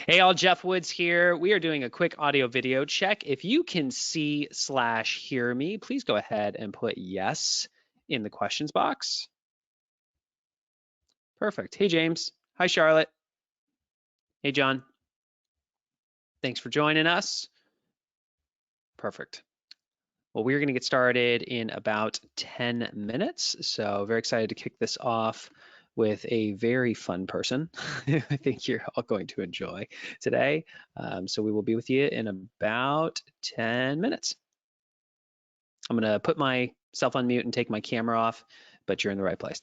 Hey, all, Jeff Woods here. We are doing a quick audio video check. If you can see/hear me, please go ahead and put yes in the questions box. Perfect. Hey, James. Hi, Charlotte. Hey, John. Thanks for joining us. Perfect. Well, we're going to get started in about 10 minutes. So very excited to kick this off with a very fun person I think you're all going to enjoy today. So we will be with you in about 10 minutes. I'm going to put myself on mute and take my camera off, but you're in the right place.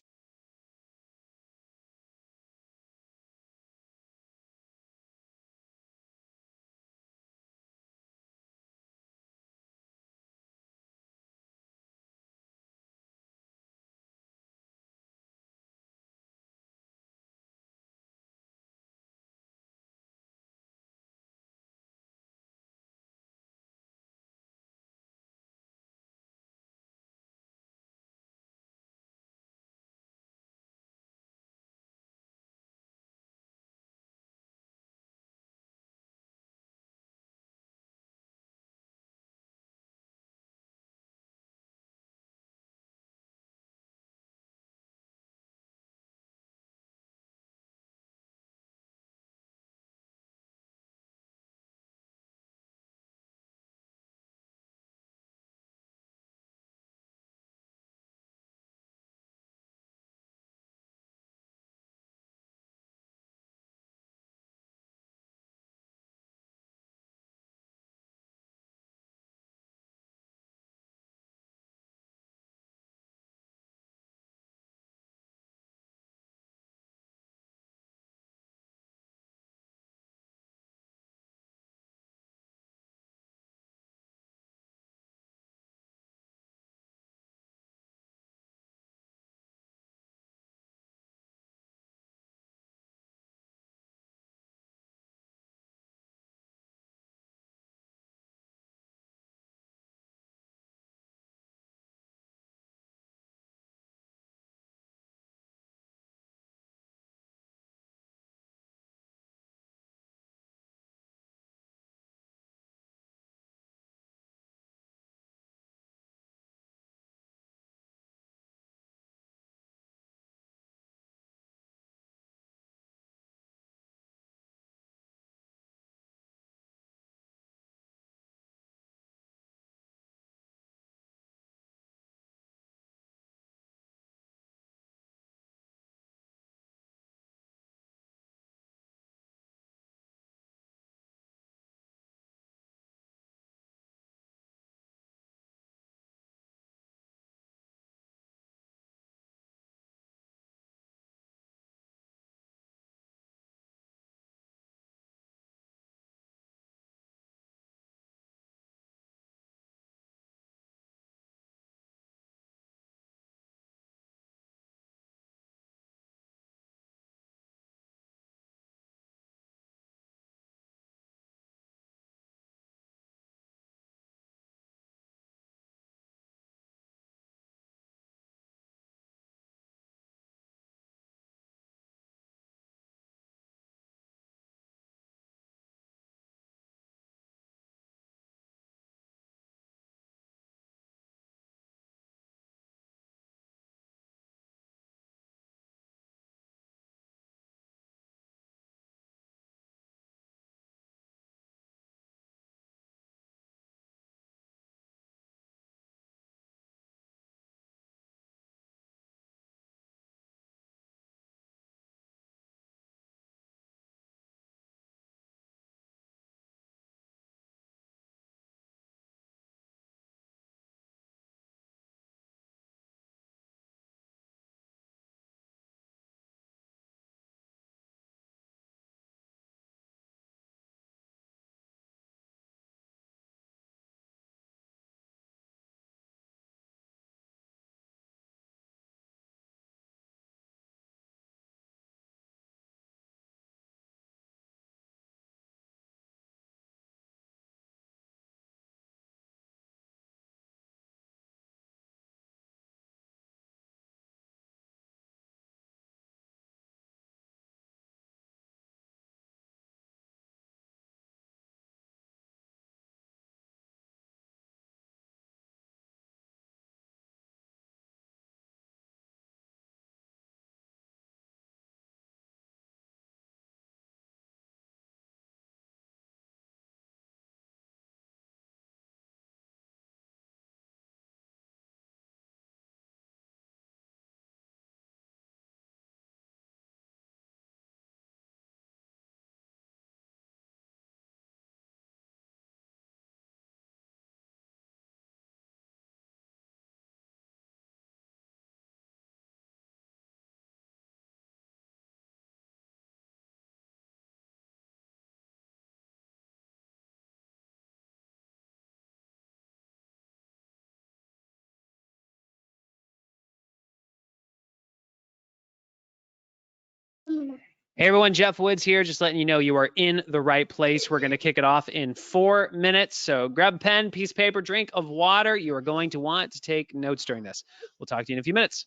Hey everyone, Jeff Woods here, just letting you know you are in the right place. We're going to kick it off in 4 minutes. So grab a pen, piece of paper, drink of water. You are going to want to take notes during this. We'll talk to you in a few minutes.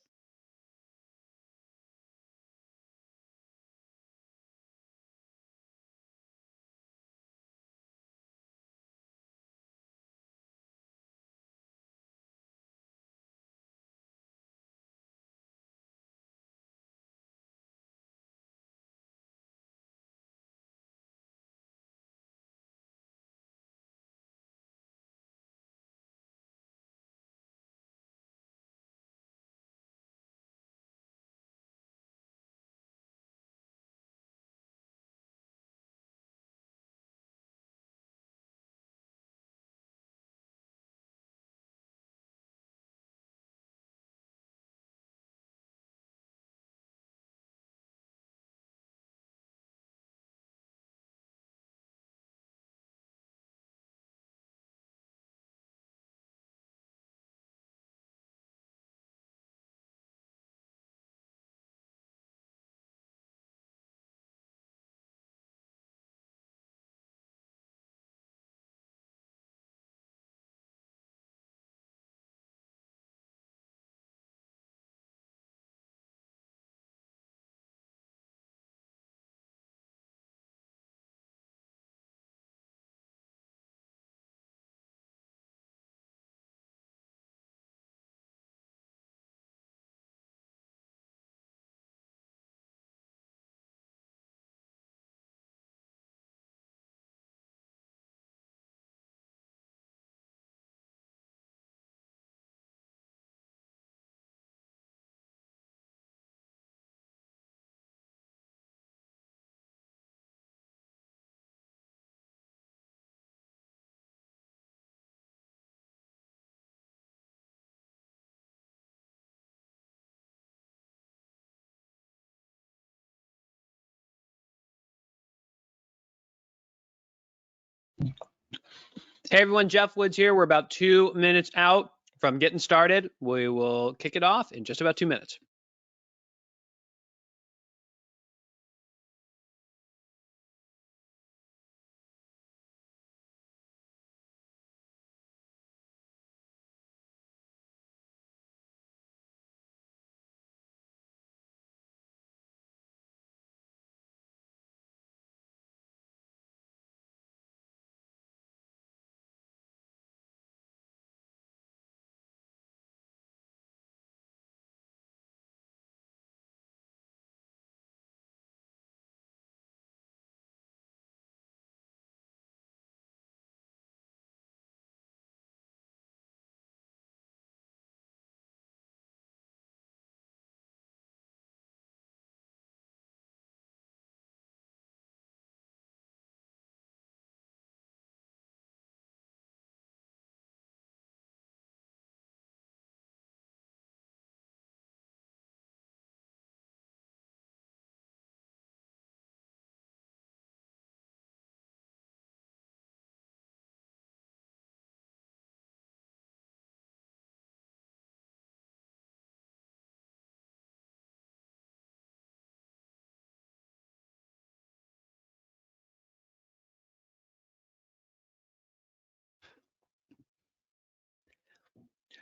Hey everyone, Jeff Woods here. We're about 2 minutes out from getting started. We will kick it off in just about 2 minutes.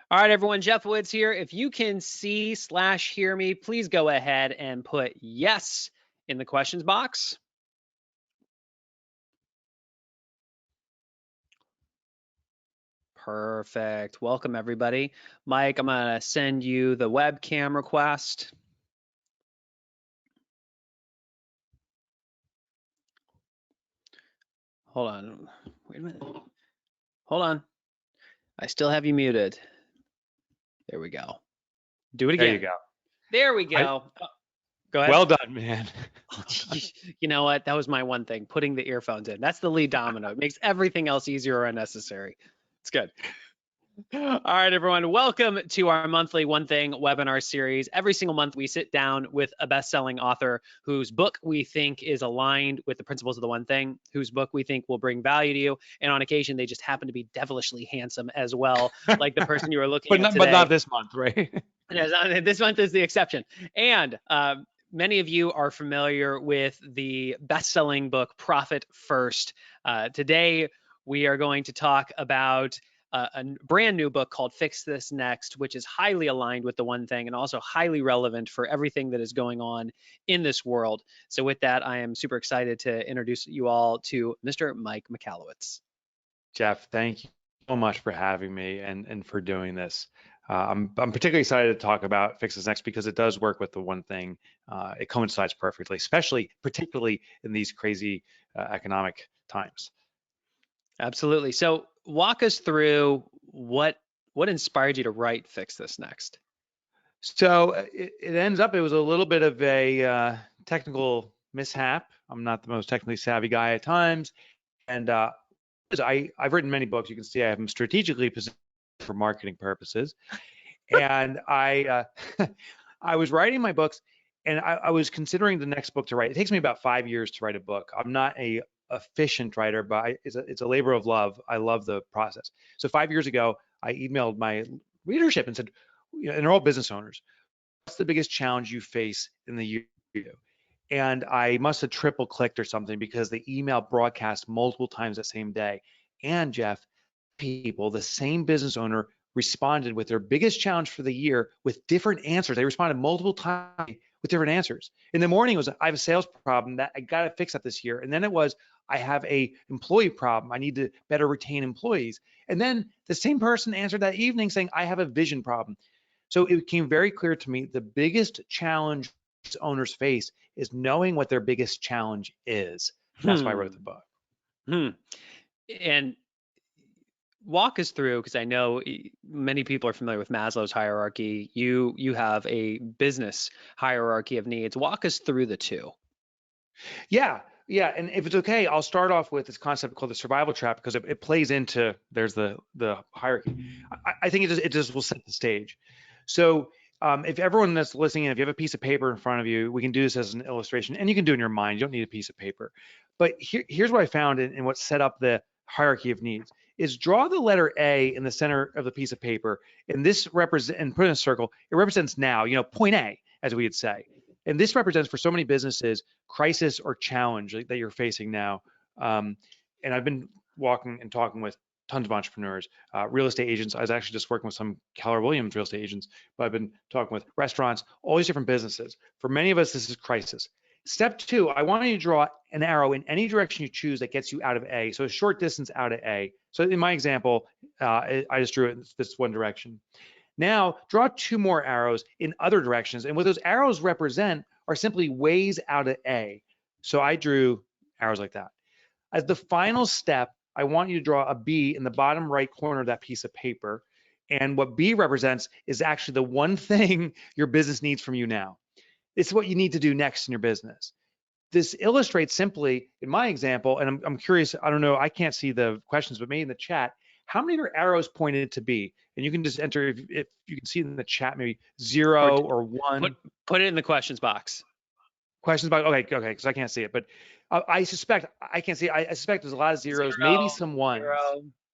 All right, everyone, Jeff Woods here. If you can see/hear me, please go ahead and put yes in the questions box. Perfect. Welcome, everybody. Mike, I'm going to send you the webcam request. Hold on. Wait a minute. Hold on. I still have you muted. There we go. Do it again. There you go. There we go. Go ahead. Well done, man. You know what? That was my one thing, putting the earphones in. That's the lead domino. It makes everything else easier or unnecessary. It's good. All right, everyone. Welcome to our monthly One Thing webinar series. Every single month, we sit down with a best-selling author whose book we think is aligned with the principles of the One Thing, whose book we think will bring value to you. And on occasion, they just happen to be devilishly handsome as well, like the person you are looking at today. But not this month, right? This month is the exception. And many of you are familiar with the best-selling book, Profit First. Today, we are going to talk about a brand new book called Fix This Next, which is highly aligned with the one thing and also highly relevant for everything that is going on in this world. So with that, I am super excited to introduce you all to Mr. Mike Michalowicz. Jeff, thank you so much for having me and for doing this. I'm particularly excited to talk about Fix This Next because it does work with the one thing. It coincides perfectly, particularly in these crazy economic times. Absolutely. So walk us through what inspired you to write Fix This Next. So it ends up, it was a little bit of a technical mishap. I'm not the most technically savvy guy at times. And I've written many books. You can see I have them strategically positioned for marketing purposes. And I was writing my books, and I was considering the next book to write. It takes me about 5 years to write a book. I'm not a efficient writer, but it's a labor of love. I love the process. So 5 years ago, I emailed my readership and said, and they're all business owners, what's the biggest challenge you face in the year? And I must have triple clicked or something because the email broadcast multiple times that same day. And Jeff, the same business owner responded with their biggest challenge for the year with different answers. They responded multiple times with different answers. In the morning, it was, I have a sales problem that I got to fix that this year. And then it was, I have a employee problem. I need to better retain employees. And then the same person answered that evening saying, I have a vision problem. So it became very clear to me the biggest challenge owners face is knowing what their biggest challenge is. That's why I wrote the book. And walk us through, because I know many people are familiar with Maslow's hierarchy. You have a business hierarchy of needs. Walk us through the two. Yeah. And if it's okay, I'll start off with this concept called the survival trap because it plays into there's the hierarchy. I think it just will set the stage. So if everyone that's listening, if you have a piece of paper in front of you, we can do this as an illustration, and you can do it in your mind. You don't need a piece of paper. But here's what I found and what set up the hierarchy of needs is draw the letter A in the center of the piece of paper, and this represent and put in a circle. It represents now, point A, as we would say. And this represents for so many businesses crisis or challenge that you're facing now. And I've been walking and talking with tons of entrepreneurs, real estate agents. I was actually just working with some Keller Williams real estate agents, but I've been talking with restaurants, all these different businesses. For many of us, this is crisis. Step two, I want you to draw an arrow in any direction you choose that gets you out of A. So a short distance out of A. So in my example, I just drew it in this one direction. Now draw two more arrows in other directions. And what those arrows represent are simply ways out of A. So I drew arrows like that. As the final step, I want you to draw a B in the bottom right corner of that piece of paper. And what B represents is actually the one thing your business needs from you now. It's what you need to do next in your business. This illustrates simply, in my example, and I'm curious, I don't know, I can't see the questions, but maybe in the chat, how many of your arrows pointed to B? And you can just enter, if you can see in the chat, maybe 0 or 1. Put it in the questions box. Questions box, okay, because I can't see it. But I suspect, I can't see, I suspect there's a lot of zeros, maybe some ones.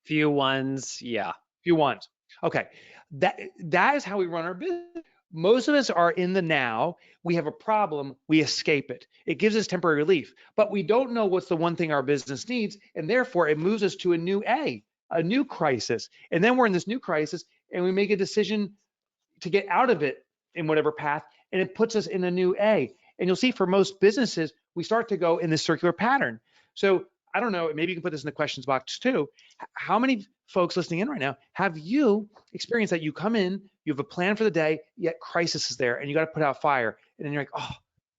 Few ones, yeah. Few ones, okay. That is how we run our business. Most of us are in the now. We have a problem, we escape it. It gives us temporary relief, but we don't know what's the one thing our business needs, and therefore it moves us to a new crisis. And then we're in this new crisis, and we make a decision to get out of it in whatever path, and it puts us in a new A. And you'll see for most businesses, we start to go in this circular pattern. So I don't know, maybe you can put this in the questions box too. How many folks listening in right now, have you experienced that you come in, you have a plan for the day, yet crisis is there and you got to put out fire. And then you're like, oh,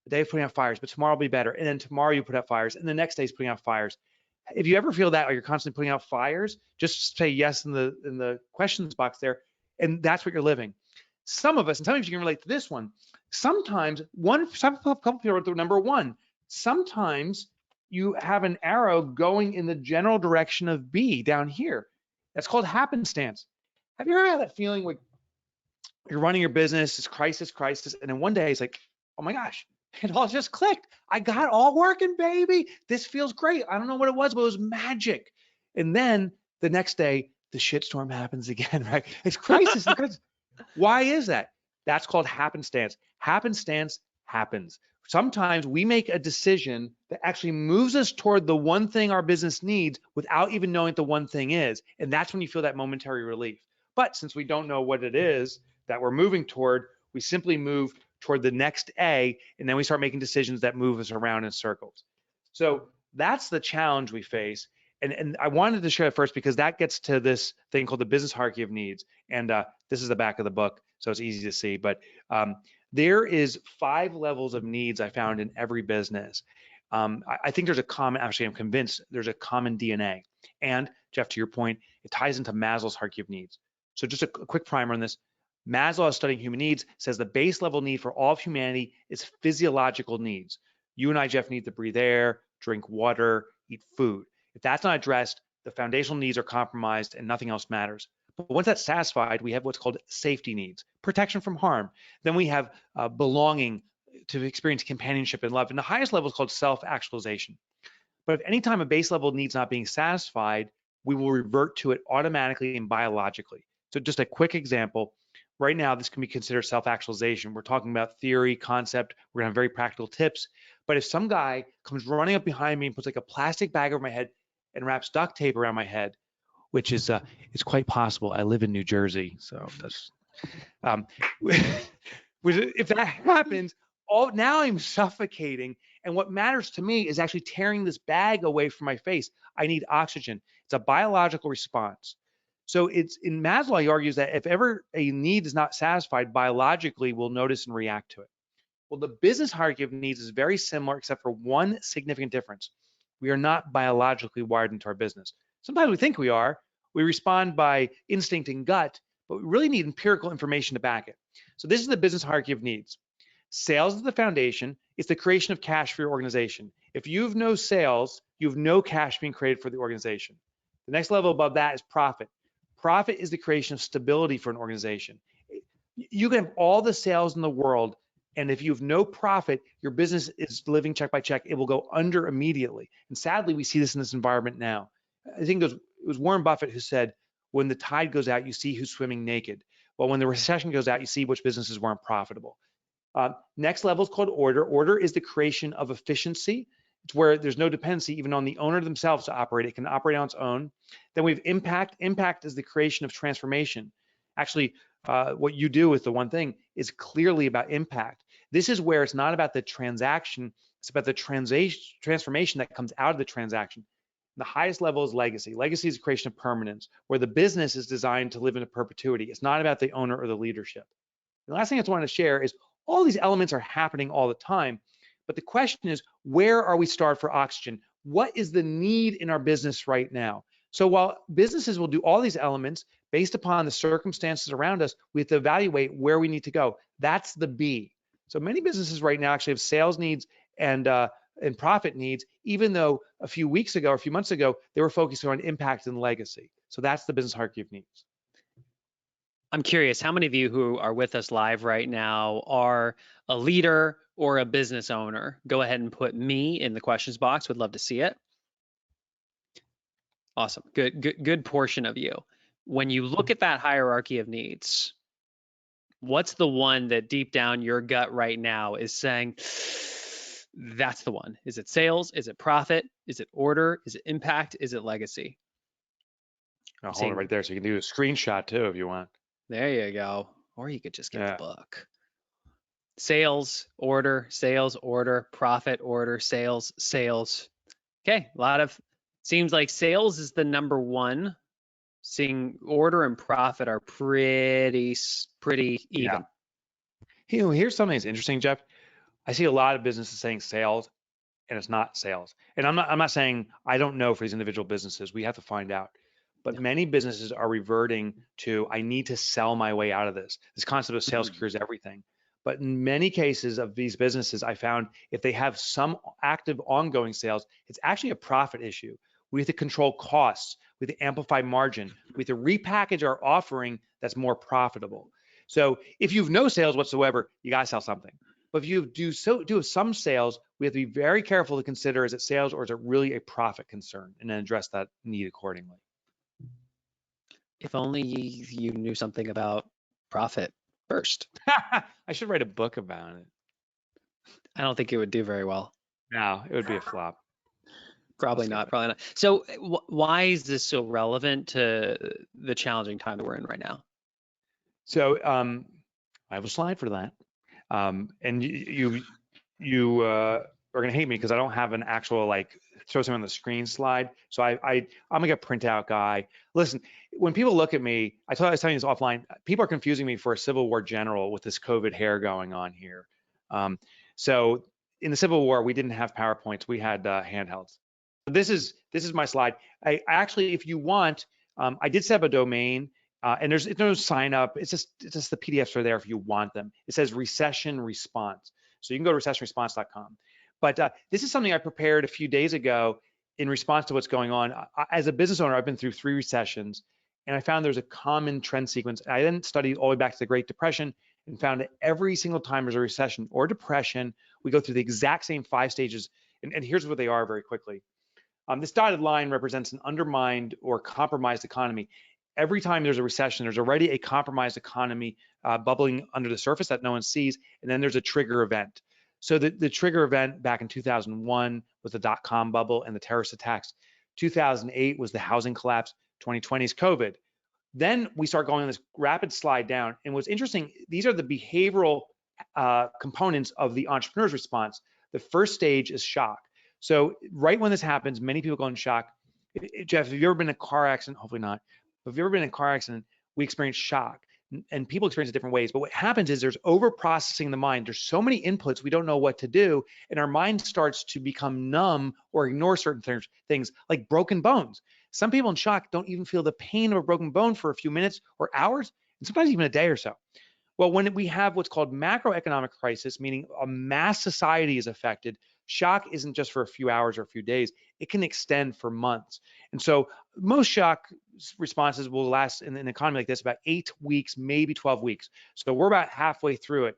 the day of putting out fires, but tomorrow will be better. And then tomorrow you put out fires and the next day is putting out fires. If you ever feel that, or you're constantly putting out fires, just say yes in the questions box there. And that's what you're living. Some of us, and some of you can relate to this one. Sometimes some couple people wrote the number 1. Sometimes you have an arrow going in the general direction of B down here. That's called happenstance. Have you ever had that feeling like you're running your business, it's crisis, and then one day it's like, oh my gosh, it all just clicked. I got it all working, baby. This feels great. I don't know what it was, but it was magic. And then the next day, the shitstorm happens again, right? It's crisis. Why is that? That's called happenstance. Happenstance happens. Sometimes we make a decision that actually moves us toward the one thing our business needs without even knowing what the one thing is. And that's when you feel that momentary relief. But since we don't know what it is that we're moving toward, we simply move toward the next A, and then we start making decisions that move us around in circles. So that's the challenge we face. And I wanted to share it first because that gets to this thing called the business hierarchy of needs. And this is the back of the book, so it's easy to see. But there is 5 levels of needs I found in every business. I think there's a common, actually, I'm convinced there's a common DNA. And Jeff, to your point, it ties into Maslow's hierarchy of needs. So just a quick primer on this. Maslow, studying human needs, says the base level need for all of humanity is physiological needs. You and I, Jeff, need to breathe air, drink water, eat food. If that's not addressed, the foundational needs are compromised and nothing else matters. But once that's satisfied, we have what's called safety needs, protection from harm. Then we have belonging, to experience companionship and love. And the highest level is called self-actualization. But if any time a base level need's not being satisfied, we will revert to it automatically and biologically. So just a quick example. Right now, this can be considered self-actualization. We're talking about theory, concept. We're gonna have very practical tips. But if some guy comes running up behind me and puts like a plastic bag over my head and wraps duct tape around my head, which is it's quite possible. I live in New Jersey, so that's if that happens, now I'm suffocating. And what matters to me is actually tearing this bag away from my face. I need oxygen. It's a biological response. So it's in Maslow, he argues that if ever a need is not satisfied biologically, we'll notice and react to it. Well, the business hierarchy of needs is very similar, except for one significant difference. We are not biologically wired into our business. Sometimes we think we are. We respond by instinct and gut, but we really need empirical information to back it. So this is the business hierarchy of needs. Sales is the foundation. It's the creation of cash for your organization. If you have no sales, you have no cash being created for the organization. The next level above that is profit. Profit is the creation of stability for an organization. You can have all the sales in the world, and if you have no profit, your business is living check by check. It will go under immediately. And sadly, we see this in this environment now. I think it was Warren Buffett who said, when the tide goes out, you see who's swimming naked. Well, when the recession goes out, you see which businesses weren't profitable. Next level is called order. Order is the creation of efficiency. It's where there's no dependency even on the owner themselves to operate. It can operate on its own. Then we have impact. Impact is the creation of transformation. Actually, what you do with the one thing is clearly about impact. This is where it's not about the transaction, it's about the transformation that comes out of the transaction. The highest level is legacy. Legacy is the creation of permanence, where the business is designed to live into perpetuity. It's not about the owner or the leadership. The last thing I just wanted to share is all these elements are happening all the time. But the question is, where are we starved for oxygen? What is the need in our business right now? So while businesses will do all these elements based upon the circumstances around us, we have to evaluate where we need to go. That's the B. So many businesses right now actually have sales needs and profit needs, even though a few weeks ago or a few months ago, they were focusing on impact and legacy. So that's the business hierarchy of needs. I'm curious, how many of you who are with us live right now are a leader or a business owner? Go ahead and put me in the questions box. Would love to see it. Awesome. Good portion of you. When you look at that hierarchy of needs, what's the one that deep down your gut right now is saying, that's the one? Is it sales? Is it profit? Is it order? Is it impact? Is it legacy? I'll hold it right there so you can do a screenshot too if you want. There you go. Or you could just get the book. Sales, order, profit, order, sales, sales. Okay, seems like sales is the number one. Seeing order and profit are pretty even. Yeah. Here's something that's interesting, Jeff. I see a lot of businesses saying sales, and it's not sales. And I'm not saying I don't know for these individual businesses. We have to find out. But many businesses are reverting to, I need to sell my way out of this. This concept of sales cures everything. But in many cases of these businesses, I found if they have some active ongoing sales, it's actually a profit issue. We have to control costs. We have to amplify margin. We have to repackage our offering that's more profitable. So if you have no sales whatsoever, you got to sell something. But if you do some sales, we have to be very careful to consider, is it sales or is it really a profit concern, and then address that need accordingly. If only you knew something about profit first. I should write a book about it. I don't think it would do very well. No, it would be a flop. I'll Probably skip not. it. Probably not. So, why is this so relevant to the challenging time that we're in right now? So I have a slide for that. And you are gonna hate me because I don't have an actual like throw something on the screen slide. So I'm like a printout guy. Listen, when people look at me, I was telling you this offline. People are confusing me for a Civil War general with this COVID hair going on here. So in the Civil War, we didn't have PowerPoints. We had handhelds. This is my slide. I actually, if you want, I did set up a domain. And there's no sign up. It's just the PDFs are there if you want them. It says recession response. So you can go to recessionresponse.com. But this is something I prepared a few days ago in response to what's going on. As a business owner, I've been through 3 recessions, and I found there's a common trend sequence. I then studied all the way back to the Great Depression and found that every single time there's a recession or depression, we go through the exact same 5 stages. And here's what they are very quickly. This dotted line represents an undermined or compromised economy. Every time there's a recession, there's already a compromised economy bubbling under the surface that no one sees, and then there's a trigger event. So the trigger event back in 2001 was the dot-com bubble and the terrorist attacks. 2008 was the housing collapse. 2020 is COVID. Then we start going on this rapid slide down. And what's interesting, these are the behavioral components of the entrepreneur's response. The first stage is shock. So right when this happens, many people go in shock. Jeff, have you ever been in a car accident? Hopefully not. But if you've ever been in a car accident, we experience shock, and people experience it different ways. But what happens is there's over processing the mind. There's so many inputs, we don't know what to do. And our mind starts to become numb or ignore certain things like broken bones. Some people in shock don't even feel the pain of a broken bone for a few minutes or hours, and sometimes even a day or so. Well, when we have what's called macroeconomic crisis, meaning a mass society is affected, shock isn't just for a few hours or a few days, it can extend for months. And so most shock responses will last in an economy like this about 8 weeks, maybe 12 weeks. So we're about halfway through it.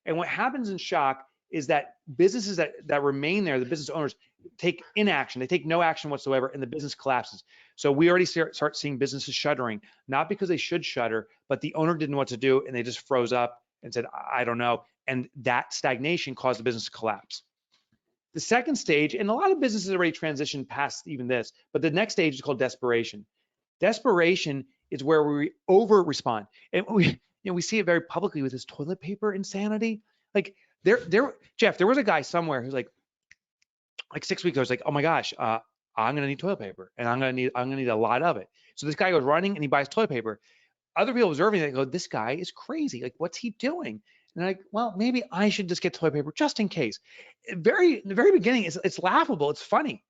And what happens in shock is that businesses that remain there, the business owners, take inaction. They take no action whatsoever, and the business collapses. So we already start seeing businesses shuttering, not because they should shutter, but the owner didn't know what to do, and they just froze up and said, I don't know. And that stagnation caused the business to collapse. The second stage, and a lot of businesses already transitioned past even this, but the next stage is called desperation. Desperation is where we over respond. And we see it very publicly with this toilet paper insanity. Like Jeff, there was a guy somewhere who's like 6 weeks ago, I was like, oh my gosh, I'm gonna need toilet paper, and I'm gonna need a lot of it. So this guy goes running and he buys toilet paper. Other people observing it go, this guy is crazy. Like, what's he doing? And they're like, well, maybe I should just get toilet paper just in case. In the very beginning, it's laughable, it's funny.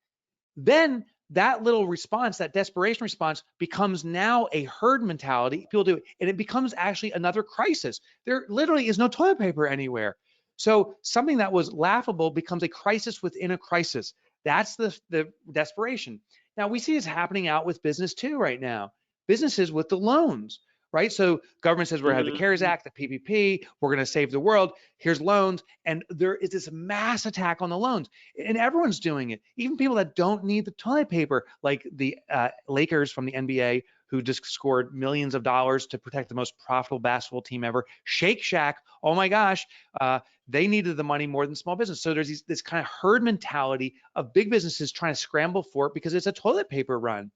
Then that little response, that desperation response, becomes now a herd mentality. People do it, and it becomes actually another crisis. There literally is no toilet paper anywhere. So something that was laughable becomes a crisis within a crisis. That's the desperation. Now we see this happening out with business too right now. Businesses with the loans, right? So government says we're going to have the CARES Act, the PPP, we're going to save the world. Here's loans, and there is this mass attack on the loans, and everyone's doing it. Even people that don't need the toilet paper, like the Lakers from the NBA, who just scored millions of dollars to protect the most profitable basketball team ever. Shake Shack, oh my gosh, they needed the money more than small business. So there's this kind of herd mentality of big businesses trying to scramble for it because it's a toilet paper run.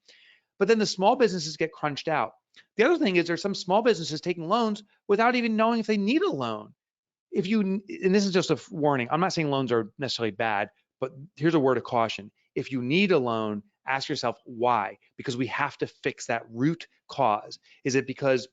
But then the small businesses get crunched out. The other thing is there's some small businesses taking loans without even knowing if they need a loan. And this is just a warning, I'm not saying loans are necessarily bad, but here's a word of caution. If you need a loan, ask yourself why, because we have to fix that root cause. Is it because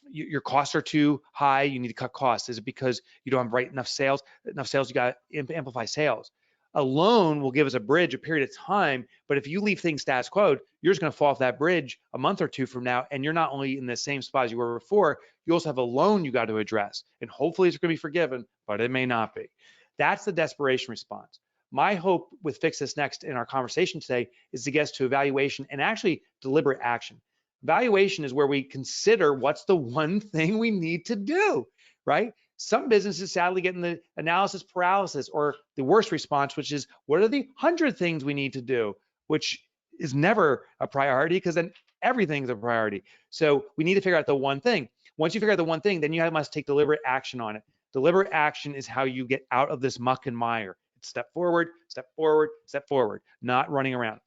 your costs are too high, you need to cut costs? Is it because you don't have enough sales, you got to amplify sales? A loan will give us a bridge, a period of time, but if you leave things status quo, you're just going to fall off that bridge a month or two from now, and you're not only in the same spot as you were before, you also have a loan you got to address, and hopefully it's going to be forgiven, but it may not be. That's the desperation response. My hope with Fix This Next in our conversation today is to get us to evaluation and actually deliberate action. Evaluation is where we consider what's the one thing we need to do, right? Some businesses sadly get in the analysis paralysis, or the worst response, which is what are the 100 things we need to do, which is never a priority because then everything's a priority. So we need to figure out the one thing. Once you figure out the one thing, then you must take deliberate action on it. Deliberate action is how you get out of this muck and mire. It's step forward, step forward, step forward, not running around.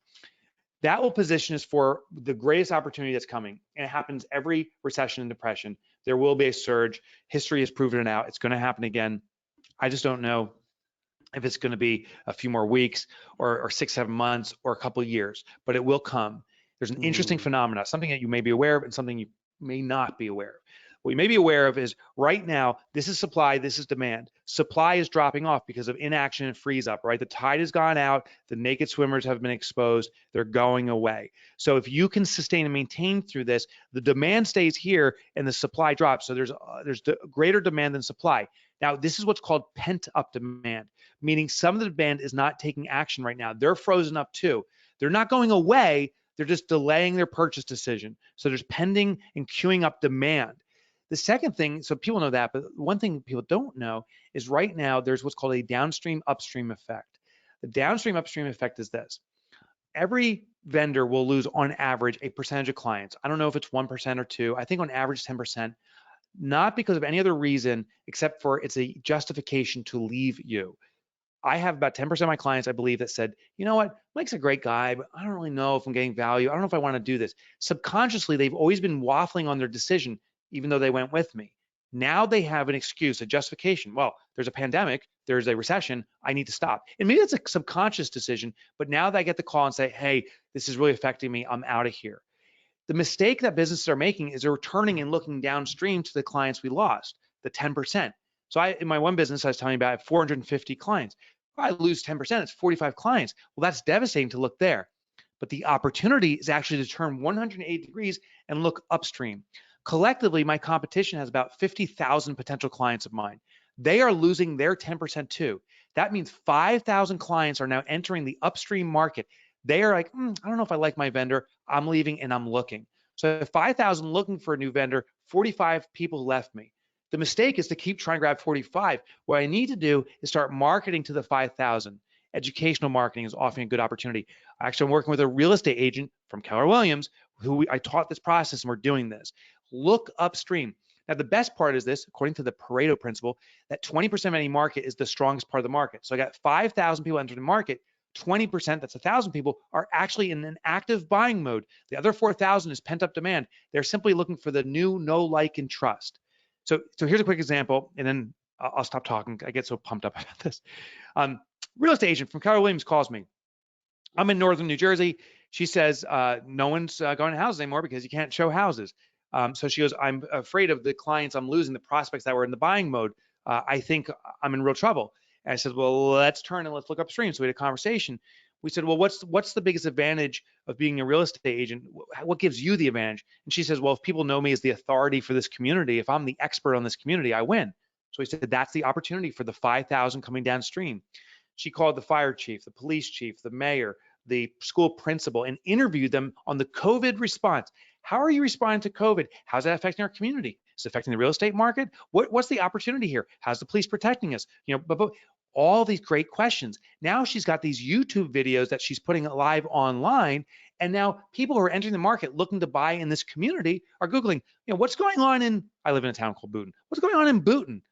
That will position us for the greatest opportunity that's coming. And it happens every recession and depression. There will be a surge. History has proven it out. It's going to happen again. I just don't know if it's going to be a few more weeks or 6, 7 months or a couple of years, but it will come. There's an interesting phenomena, something that you may be aware of and something you may not be aware of. What you may be aware of is right now, this is supply, this is demand. Supply is dropping off because of inaction and freeze up, right? The tide has gone out, the naked swimmers have been exposed, they're going away. So if you can sustain and maintain through this, the demand stays here and the supply drops. So there's greater demand than supply. Now, this is what's called pent-up demand, meaning some of the demand is not taking action right now. They're frozen up too. They're not going away, they're just delaying their purchase decision. So there's pending and queuing up demand. The second thing, so people know that, but one thing people don't know is right now there's what's called a downstream upstream effect. The downstream upstream effect is this. Every vendor will lose on average a percentage of clients. I don't know if it's 1% or 2%. I think on average 10%, not because of any other reason except for it's a justification to leave you. I have about 10% of my clients, I believe, that said, you know what, Mike's a great guy, but I don't really know if I'm getting value. I don't know if I want to do this. Subconsciously, they've always been waffling on their decision, even though they went with me. Now they have an excuse, a justification. Well, there's a pandemic, there's a recession, I need to stop. And maybe it's a subconscious decision, but now they get the call and say, hey, this is really affecting me, I'm out of here. The mistake that businesses are making is they're turning and looking downstream to the clients we lost, the 10%. So in my one business, I was telling you about, I have 450 clients. If I lose 10%, it's 45 clients. Well, that's devastating to look there. But the opportunity is actually to turn 180 degrees and look upstream. Collectively, my competition has about 50,000 potential clients of mine. They are losing their 10% too. That means 5,000 clients are now entering the upstream market. They are like, I don't know if I like my vendor. I'm leaving and I'm looking. So 5,000 looking for a new vendor, 45 people left me. The mistake is to keep trying to grab 45. What I need to do is start marketing to the 5,000. Educational marketing is often a good opportunity. Actually, I'm working with a real estate agent from Keller Williams who I taught this process and we're doing this. Look upstream. Now, the best part is this, according to the Pareto principle, that 20% of any market is the strongest part of the market. So I got 5,000 people entering the market. 20%, that's 1,000 people, are actually in an active buying mode. The other 4,000 is pent-up demand. They're simply looking for the new, know, like, and trust. So here's a quick example, and then I'll stop talking. I get so pumped up about this. Real estate agent from Keller Williams calls me. I'm in northern New Jersey. She says, no one's going to houses anymore because you can't show houses. So she goes, I'm afraid of the clients I'm losing, the prospects that were in the buying mode. I think I'm in real trouble. And I said, well, let's turn and let's look upstream. So we had a conversation. We said, well, what's the biggest advantage of being a real estate agent? What gives you the advantage? And she says, well, if people know me as the authority for this community, if I'm the expert on this community, I win. So we said, that's the opportunity for the 5,000 coming downstream. She called the fire chief, the police chief, the mayor, the school principal, and interviewed them on the COVID response. How are you responding to COVID? How's that affecting our community? Is it affecting the real estate market? What's the opportunity here? How's the police protecting us? But all these great questions. Now she's got these YouTube videos that she's putting live online, and now people who are entering the market looking to buy in this community are Googling, what's going on in, I live in a town called Boonton. What's going on in Boonton?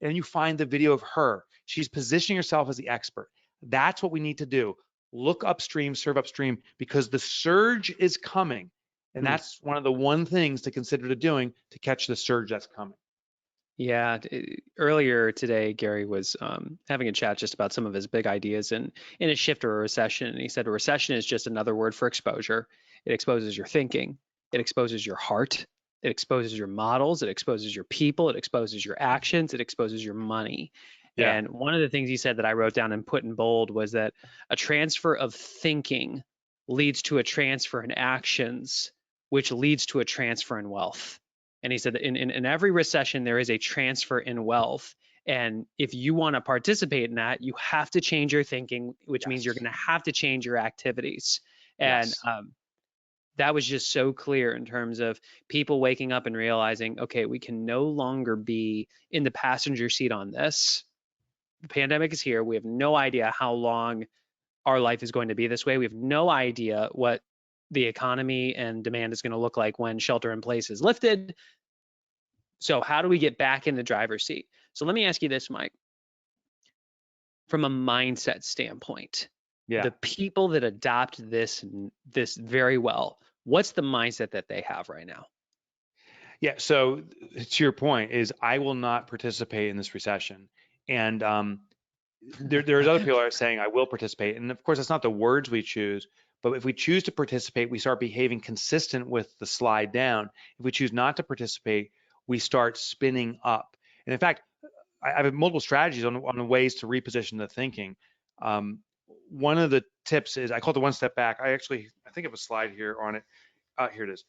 And you find the video of her. She's positioning herself as the expert. That's what we need to do. Look upstream, serve upstream, because the surge is coming. And that's one of the things to consider doing to catch the surge that's coming. Yeah, earlier today, Gary was having a chat just about some of his big ideas in a shift or a recession. And he said a recession is just another word for exposure. It exposes your thinking. It exposes your heart. It exposes your models. It exposes your people. It exposes your actions. It exposes your money. Yeah. And one of the things he said that I wrote down and put in bold was that a transfer of thinking leads to a transfer in actions, which leads to a transfer in wealth. And he said that in every recession, there is a transfer in wealth. And if you want to participate in that, you have to change your thinking, which means you're going to have to change your activities. And that was just so clear in terms of people waking up and realizing, okay, we can no longer be in the passenger seat on this. The pandemic is here. We have no idea how long our life is going to be this way. We have no idea what the economy and demand is going to look like when shelter in place is lifted. So how do we get back in the driver's seat? So let me ask you this, Mike, from a mindset standpoint, Yeah. the people that adopt this very well, what's the mindset that they have right now? Yeah. So to your point is I will not participate in this recession. And there's other people that are saying I will participate. And of course, that's not the words we choose. But if we choose to participate, we start behaving consistent with the slide down. If we choose not to participate, we start spinning up. And in fact, I have multiple strategies on the ways to reposition the thinking. One of the tips is I call it the one step back. I think of a slide here on it. Here it is.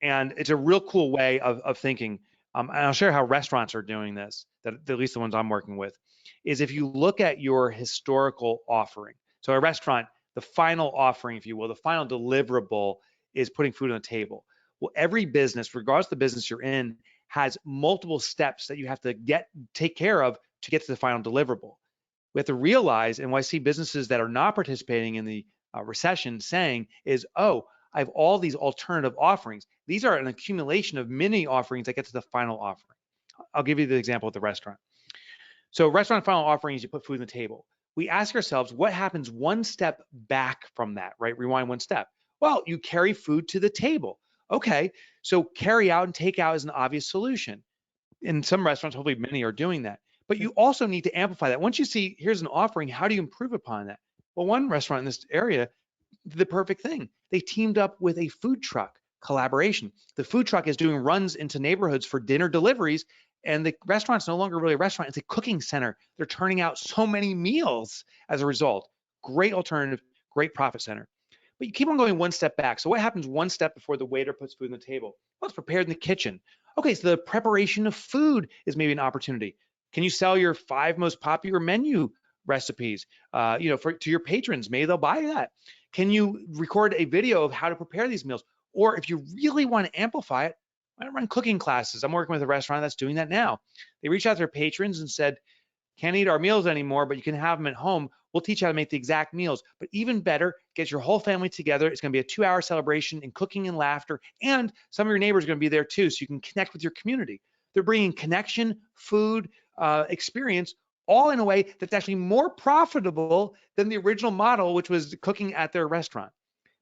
And it's a real cool way of thinking. And I'll share how restaurants are doing this, that at least the ones I'm working with, is if you look at your historical offering. So a restaurant, the final offering, if you will, the final deliverable is putting food on the table. Well, every business, regardless of the business you're in, has multiple steps that you have to take care of to get to the final deliverable. We have to realize, and what I see businesses that are not participating in the recession saying is, oh, I have all these alternative offerings. These are an accumulation of mini offerings that get to the final offering. I'll give you the example with the restaurant. So restaurant final offering is you put food on the table. We ask ourselves, what happens one step back from that, right? Rewind one step. Well, you carry food to the table. Okay, so carry out and take out is an obvious solution. In some restaurants, hopefully many are doing that. But you also need to amplify that. Once you see, here's an offering, how do you improve upon that? Well, one restaurant in this area, the perfect thing. They teamed up with a food truck collaboration. The food truck is doing runs into neighborhoods for dinner deliveries, and the restaurant's no longer really a restaurant, it's a cooking center. They're turning out so many meals as a result. Great alternative, great profit center. But you keep on going one step back. So what happens one step before the waiter puts food on the table? Well, it's prepared in the kitchen. Okay, so the preparation of food is maybe an opportunity. Can you sell your 5 most popular menu recipes, to your patrons? Maybe they'll buy that. Can you record a video of how to prepare these meals? Or if you really want to amplify it, I run cooking classes. I'm working with a restaurant that's doing that now. They reached out to their patrons and said, can't eat our meals anymore, but you can have them at home. We'll teach you how to make the exact meals. But even better, get your whole family together. It's going to be a 2-hour celebration in cooking and laughter. And some of your neighbors are going to be there too, so you can connect with your community. They're bringing connection, food, experience, all in a way that's actually more profitable than the original model, which was cooking at their restaurant.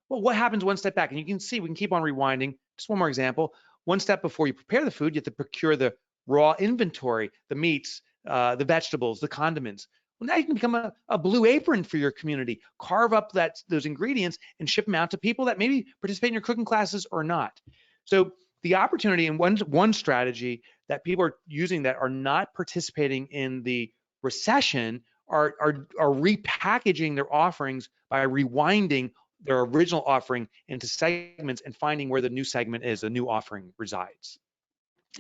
Well, what happens one step back? And you can see, we can keep on rewinding. Just one more example. One step before you prepare the food, you have to procure the raw inventory, the meats, the vegetables, the condiments. Well, now you can become a blue apron for your community. Carve up those ingredients and ship them out to people that maybe participate in your cooking classes or not. So the opportunity, and one strategy that people are using that are not participating in the recession are repackaging their offerings by rewinding their original offering into segments and finding where the new segment is, the new offering resides.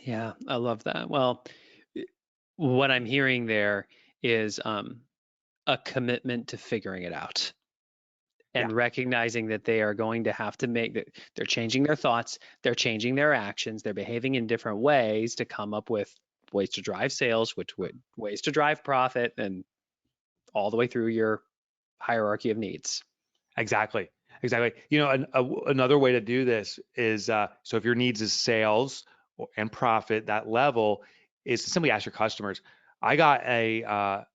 Yeah, I love that. Well, what I'm hearing there is a commitment to figuring it out and recognizing that they are going to have to they're changing their thoughts, they're changing their actions, they're behaving in different ways to come up with ways to drive sales, ways to drive profit, and all the way through your hierarchy of needs. Exactly. Another way to do this is, so if your needs is sales and profit, that level is to simply ask your customers. I'll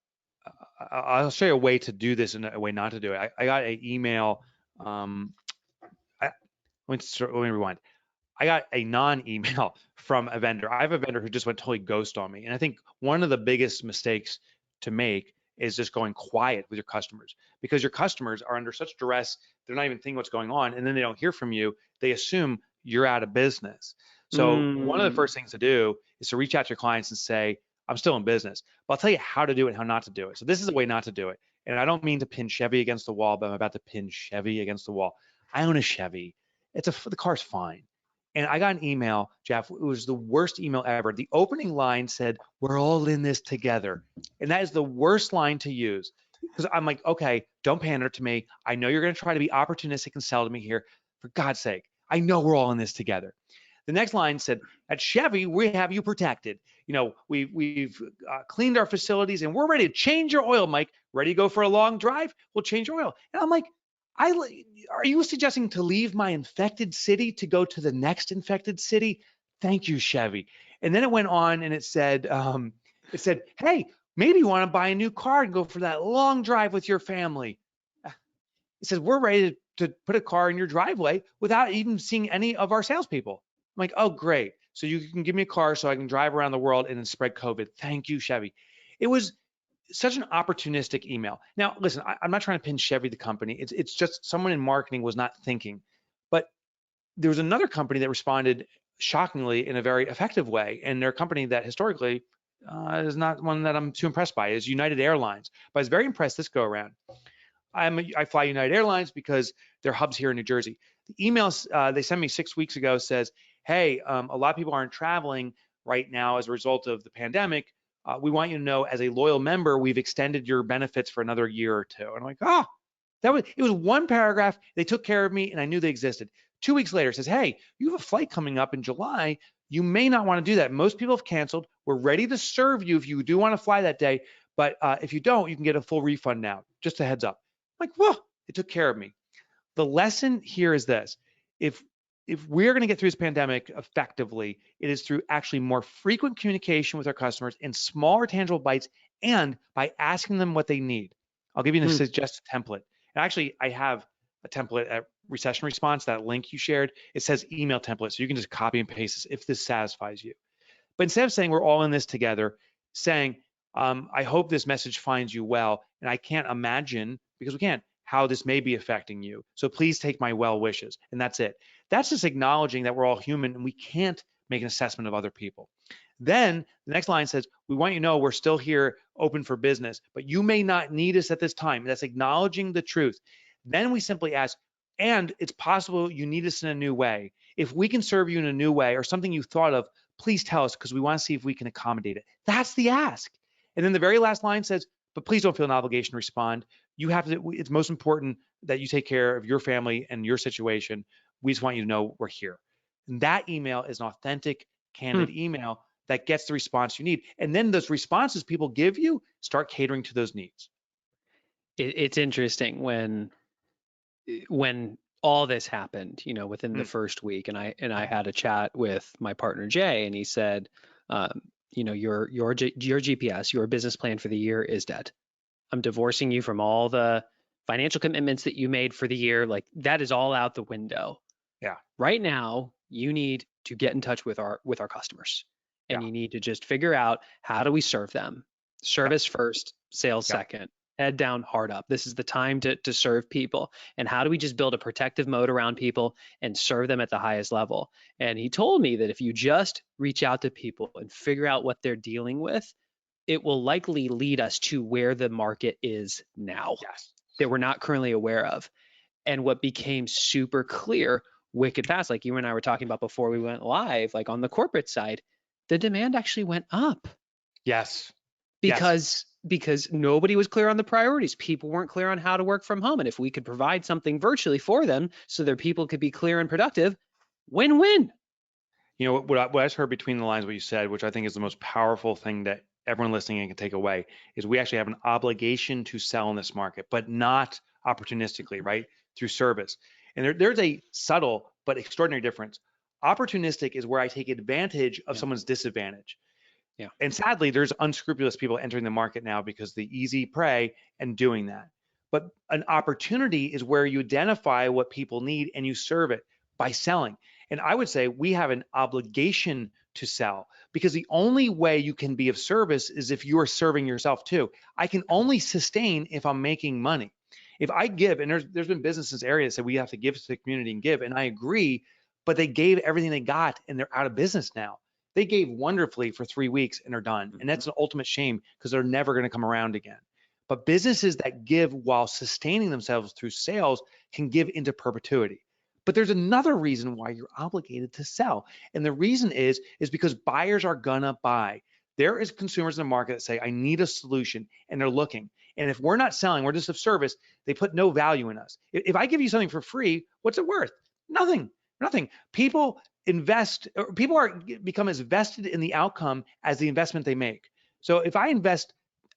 show you a way to do this and a way not to do it. I got an email. Let me rewind. I got a non-email from a vendor. I have a vendor who just went totally ghost on me. And I think one of the biggest mistakes to make is just going quiet with your customers, because your customers are under such duress. They're not even thinking what's going on. And then they don't hear from you. They assume you're out of business. So one of the first things to do is to reach out to your clients and say, I'm still in business, but I'll tell you how to do it and how not to do it. So this is a way not to do it. And I don't mean to pin Chevy against the wall, but I'm about to pin Chevy against the wall. I own a Chevy. The car's fine. And I got an email, Jeff. It was the worst email ever. The opening line said, we're all in this together. And that is the worst line to use, because I'm like, okay, don't pander to me. I know you're going to try to be opportunistic and sell to me here. For God's sake, I know we're all in this together. The next line said, at Chevy, we have you protected. We've cleaned our facilities and we're ready to change your oil, Mike. Ready to go for a long drive? We'll change your oil. And I'm like, are you suggesting to leave my infected city to go to the next infected city? Thank you, Chevy. And then it went on and it said, It said, hey, maybe you want to buy a new car and go for that long drive with your family. It says, we're ready to put a car in your driveway without even seeing any of our salespeople. I'm like, oh, great. So you can give me a car so I can drive around the world and then spread COVID. Thank you, Chevy. It was such an opportunistic email. Now, listen, I'm not trying to pin Chevy, the company. It's just someone in marketing was not thinking. But there was another company that responded shockingly in a very effective way. And they're a company that historically is not one that I'm too impressed by, is United Airlines. But I was very impressed this go around. I fly United Airlines because their hub's here in New Jersey. The emails they sent me 6 weeks ago says, hey, a lot of people aren't traveling right now as a result of the pandemic. We want you to know, as a loyal member, we've extended your benefits for another year or two. And I'm like, oh, it was one paragraph. They took care of me and I knew they existed. 2 weeks later, it says, hey, you have a flight coming up in July. You may not want to do that. Most people have canceled. We're ready to serve you if you do want to fly that day. But if you don't, you can get a full refund now. Just a heads up. I'm like, whoa, it took care of me. The lesson here is this. If we're going to get through this pandemic effectively, it is through actually more frequent communication with our customers in smaller tangible bites and by asking them what they need. I'll give you a suggested template. And actually, I have a template at Recession Response, that link you shared. It says email template, so you can just copy and paste this if this satisfies you. But instead of saying we're all in this together, saying, I hope this message finds you well, and I can't imagine, because we can't, how this may be affecting you. So please take my well wishes. And that's it. That's just acknowledging that we're all human and we can't make an assessment of other people. Then the next line says, we want you to know we're still here open for business, but you may not need us at this time. That's acknowledging the truth. Then we simply ask, and it's possible you need us in a new way. If we can serve you in a new way or something you thought of, please tell us because we want to see if we can accommodate it. That's the ask. And then the very last line says, but please don't feel an obligation to respond. You have to, it's most important that you take care of your family and your situation. We just want you to know we're here. And that email is an authentic, candid email that gets the response you need. And then those responses people give you start catering to those needs. It's interesting when all this happened, within the first week, and I had a chat with my partner Jay, and he said, your GPS, your business plan for the year is dead. I'm divorcing you from all the financial commitments that you made for the year. Like, that is all out the window. Yeah. Right now, you need to get in touch with our customers, and you need to just figure out, how do we serve them? Service first, sales second. Head down, heart up. This is the time to serve people. And how do we just build a protective moat around people and serve them at the highest level? And he told me that if you just reach out to people and figure out what they're dealing with, it will likely lead us to where the market is now that we're not currently aware of. And what became super clear, wicked fast, like you and I were talking about before we went live, like on the corporate side, the demand actually went up. Yes. Because nobody was clear on the priorities. People weren't clear on how to work from home. And if we could provide something virtually for them so their people could be clear and productive, win-win. What I heard between the lines, what you said, which I think is the most powerful thing that everyone listening can take away, is we actually have an obligation to sell in this market, but not opportunistically, right? Through service. And there's a subtle but extraordinary difference. Opportunistic is where I take advantage of someone's disadvantage. Yeah. And sadly, there's unscrupulous people entering the market now because the easy prey and doing that. But an opportunity is where you identify what people need and you serve it by selling. And I would say we have an obligation to sell, because the only way you can be of service is if you are serving yourself too. I can only sustain if I'm making money. If I give, and there's been businesses areas that we have to give to the community and give, and I agree, but they gave everything they got and they're out of business now. They gave wonderfully for 3 weeks and are done. And that's an ultimate shame because they're never going to come around again. But businesses that give while sustaining themselves through sales can give into perpetuity. But there's another reason why you're obligated to sell. And the reason is because buyers are gonna buy. There is consumers in the market that say, I need a solution, and they're looking. And if we're not selling, we're just of service, they put no value in us. If I give you something for free, what's it worth? Nothing. People become as vested in the outcome as the investment they make. So if I invest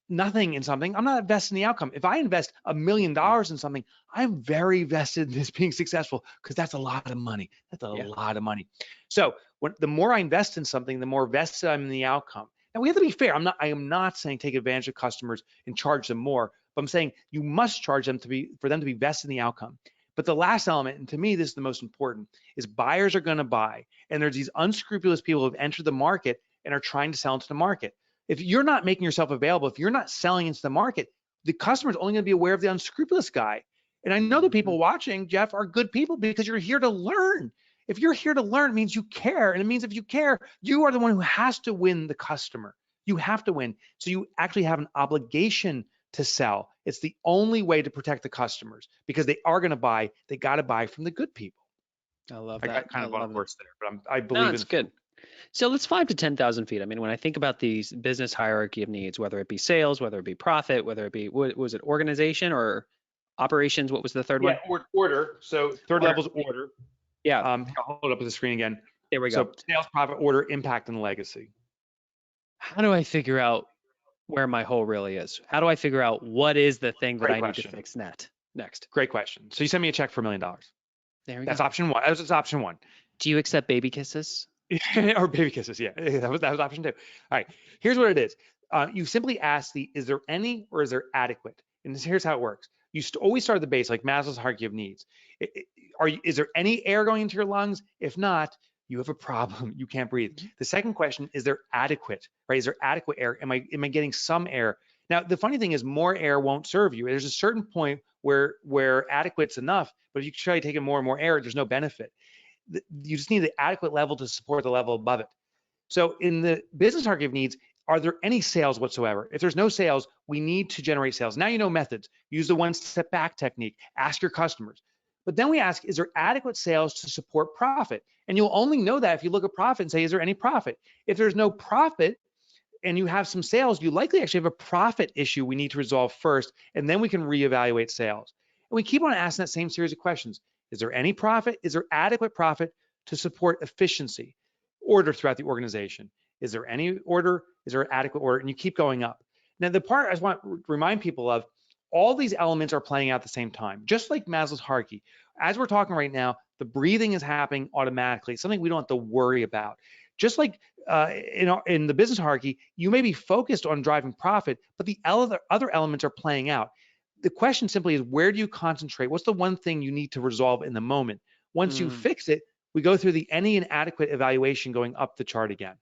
nothing in something, I'm not invested in the outcome. If I invest $1 million in something, I'm very vested in this being successful, because that's a lot of money. That's a lot of money. So the more I invest in something, the more vested I'm in the outcome. And we have to be fair. I am not saying take advantage of customers and charge them more, but I'm saying you must charge them for them to be vested in the outcome. But the last element, and to me, this is the most important, is buyers are going to buy. And there's these unscrupulous people who have entered the market and are trying to sell into the market. If you're not making yourself available, if you're not selling into the market, the customer is only going to be aware of the unscrupulous guy. And I know the people watching, Jeff, are good people because you're here to learn. If you're here to learn, it means you care. And it means if you care, you are the one who has to win the customer. You have to win. So you actually have an obligation to sell. It's the only way to protect the customers because they are going to buy. They got to buy from the good people. I love I that. got kind of on words there, but I No, believe it's in good. So let's 5 to 10,000 feet. I mean, when I think about these business hierarchy of needs, whether it be sales, whether it be profit, whether it be, what was it, organization or operations? What was the third one? Order. So third Order. level is order. Yeah, I'll hold it up with the screen again. there we go. So sales, profit, order, impact, and legacy. How do I figure out where my hole really is? How do I figure out what is the thing that Great I need to question. fix next? Great question. So you send me a check for $1 million. There we That's go. option one. That's option one. Do you accept baby kisses? Or baby kisses. Yeah, that was option two. All right. Here's what it is. You simply ask is there any or is there adequate? And here's how it works. You always start at the base, like Maslow's hierarchy of needs. Is there any air going into your lungs? If not, you have a problem. You can't breathe. The second question, is there adequate, right? Is there adequate air? Am I getting some air? Now, the funny thing is more air won't serve you. There's a certain point where adequate's enough, but if you try taking more and more air, there's no benefit. You just need the adequate level to support the level above it. So in the business hierarchy of needs, are there any sales whatsoever? If there's no sales, we need to generate sales. Now you know methods. Use the one step back technique. Ask your customers. But then we ask, is there adequate sales to support profit? And you'll only know that if you look at profit and say, is there any profit? If there's no profit and you have some sales, you likely actually have a profit issue we need to resolve first, and then we can reevaluate sales. And we keep on asking that same series of questions. Is there any profit? Is there adequate profit to support efficiency, order throughout the organization? Is there any order? Is there adequate order? And you keep going up. Now, the part I just want to remind people of, all these elements are playing out at the same time, just like Maslow's hierarchy. As we're talking right now, the breathing is happening automatically, something we don't have to worry about. Just like in the business hierarchy, you may be focused on driving profit, but the other elements are playing out. The question simply is, where do you concentrate? What's the one thing you need to resolve in the moment? Once you fix it, we go through the any and adequate evaluation going up the chart again.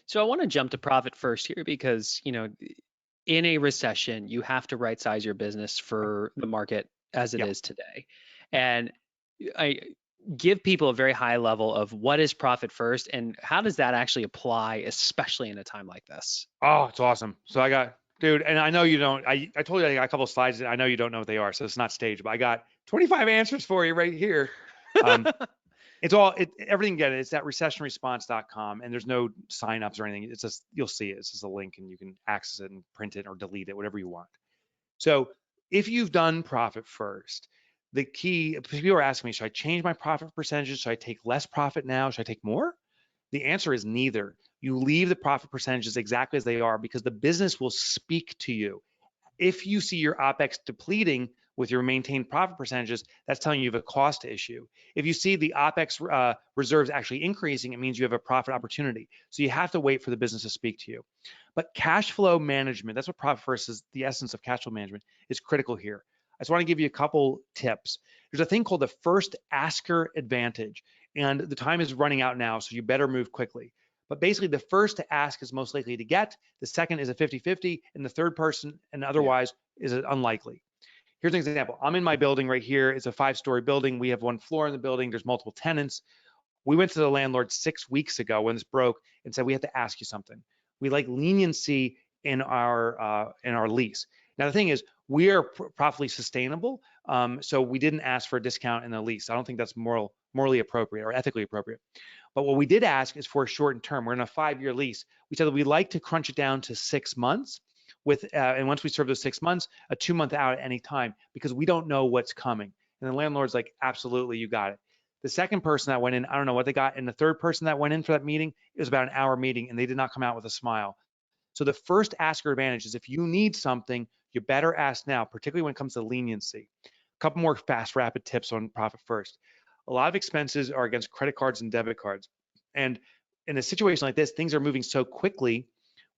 So I want to jump to profit first here because, in a recession, you have to right size your business for the market as it is today. And I give people a very high level of what is profit first and how does that actually apply, especially in a time like this? Oh, it's awesome. So I got, dude, and I know you don't, I told you I got a couple of slides that I know you don't know what they are, so it's not staged, but I got 25 answers for you right here. Everything again, it's at recessionresponse.com, and there's no signups or anything. It's just, you'll see it. It's just a link and you can access it and print it or delete it, whatever you want. So if you've done profit first, the key, people are asking me, should I change my profit percentages? Should I take less profit now? Should I take more? The answer is neither. You leave the profit percentages exactly as they are because the business will speak to you. If you see your OPEX depleting with your maintained profit percentages, that's telling you have a cost issue. If you see the OPEX reserves actually increasing, it means you have a profit opportunity. So you have to wait for the business to speak to you. But cash flow management, that's what profit first is, the essence of cash flow management is critical here. I just want to give you a couple tips. There's a thing called the first asker advantage, and the time is running out now, so you better move quickly. But basically, the first to ask is most likely to get, the second is a 50-50, and the third person and otherwise is unlikely. Here's an example. I'm in my building right here. It's a 5-story building. We have one floor in the building. There's multiple tenants. We went to the landlord 6 weeks ago when this broke and said, we have to ask you something. We like leniency in our lease. Now, the thing is, we are profitably sustainable, so we didn't ask for a discount in the lease. I don't think that's morally appropriate or ethically appropriate. But what we did ask is for a shortened term. We're in a 5-year lease. We said that we'd like to crunch it down to 6 months with, and once we serve those 6 months, a 2-month out at any time because we don't know what's coming. And the landlord's like, absolutely, you got it. The second person that went in, I don't know what they got. And the third person that went in for that meeting, it was about an hour meeting and they did not come out with a smile. So the first asker advantage is if you need something, you better ask now, particularly when it comes to leniency. A couple more fast, rapid tips on profit first. A lot of expenses are against credit cards and debit cards. And in a situation like this, things are moving so quickly.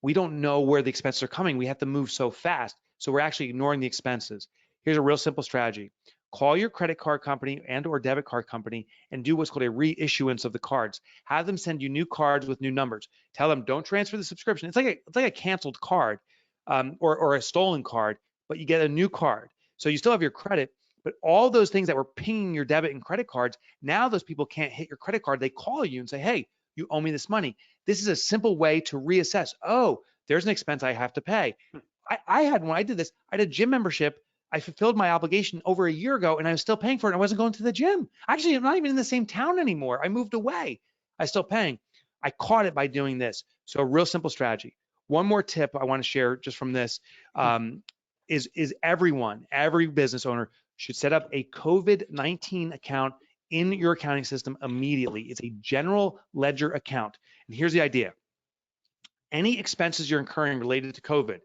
we don't know where the expenses are coming. We have to move so fast. So we're actually ignoring the expenses. Here's a real simple strategy. Call your credit card company and or debit card company and do what's called a reissuance of the cards. Have them send you new cards with new numbers. Tell them don't transfer the subscription. It's like a canceled card or a stolen card, but you get a new card. So you still have your credit, but all those things that were pinging your debit and credit cards, now those people can't hit your credit card. They call you and say, hey, you owe me this money. This is a simple way to reassess. Oh, there's an expense I have to pay. I had, when I did this, I had a gym membership. I fulfilled my obligation over a year ago and I was still paying for it. I wasn't going to the gym. Actually, I'm not even in the same town anymore. I moved away. I still paying. I caught it by doing this. So a real simple strategy. One more tip I want to share just from this is every business owner should set up a COVID-19 account in your accounting system immediately. It's a general ledger account. And here's the idea. Any expenses you're incurring related to COVID,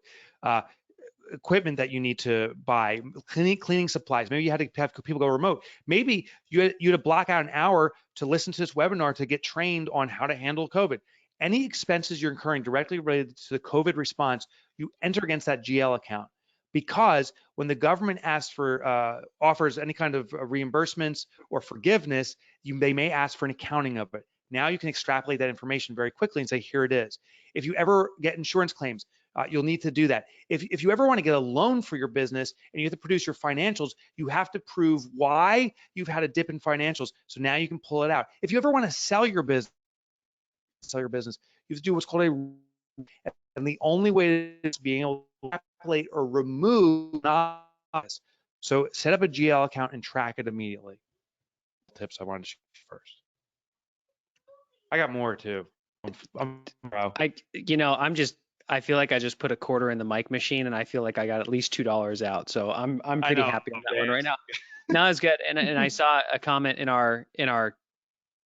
equipment that you need to buy, cleaning supplies. Maybe you had to have people go remote. Maybe you had to block out an hour to listen to this webinar to get trained on how to handle COVID. Any expenses you're incurring directly related to the COVID response, you enter against that GL account. Because when the government asks for offers any kind of reimbursements or forgiveness, they may ask for an accounting of it. Now you can extrapolate that information very quickly and say, here it is. If you ever get insurance claims, you'll need to do that. If you ever want to get a loan for your business and you have to produce your financials, you have to prove why you've had a dip in financials. So now you can pull it out. If you ever want to sell your business, you have to do what's called and the only way is being able to calculate or remove non-office. So set up a GL account and track it immediately. Tips I wanted to share first. I got more too. I feel like I just put a quarter in the Mike machine and I feel like I got at least $2 out. So I'm pretty happy on that one right now. No, it's good. And I saw a comment in our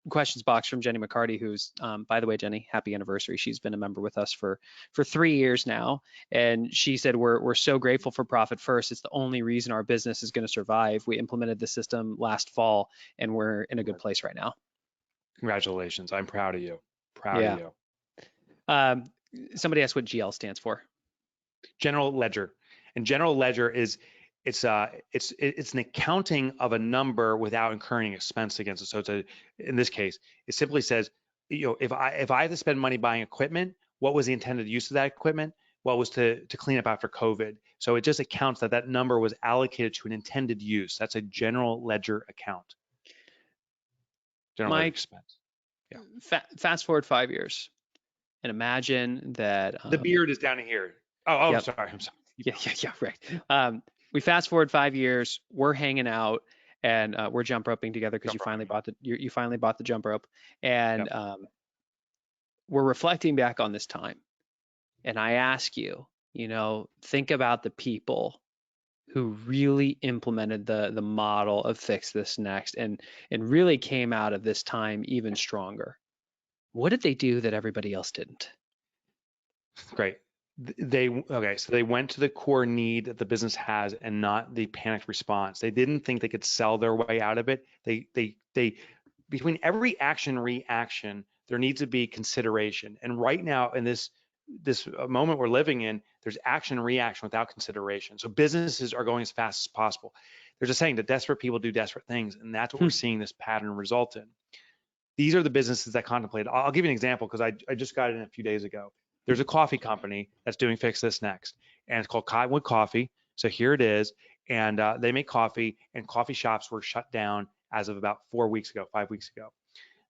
questions box from Jenny McCarty, who's by the way, Jenny, happy anniversary. She's been a member with us for 3 years now. And she said, we're so grateful for Profit First. It's the only reason our business is going to survive. We implemented the system last fall and we're in a good place right now. Congratulations. I'm proud of you. Proud of you. Somebody asked what GL stands for. General ledger. And general ledger is it's an accounting of a number without incurring expense against it. So in this case, it simply says, if I have to spend money buying equipment, what was the intended use of that equipment? What was to clean up after COVID? So it just accounts that number was allocated to an intended use. That's a general ledger account. General ledger expense. Yeah. Fast forward 5 years, and imagine that the beard is down here. Oh, yep. I'm sorry. Yeah, right. We fast forward 5 years, we're hanging out and we're jump roping together because you finally bought the jump rope, and we're reflecting back on this time. And I ask you, think about the people who really implemented the model of fix this next and really came out of this time even stronger. What did they do that everybody else didn't? Great. So they went to the core need that the business has and not the panicked response. They didn't think they could sell their way out of it. They between every action reaction, there needs to be consideration. And right now in this moment we're living in, there's action reaction without consideration. So businesses are going as fast as possible. There's a saying that desperate people do desperate things, and that's what we're seeing this pattern result in. These are the businesses that contemplate. I'll give you an example because I just got it in a few days ago. There's a coffee company that's doing Fix This Next, and it's called Cottonwood Coffee. So here it is, and they make coffee, and coffee shops were shut down as of about 5 weeks ago.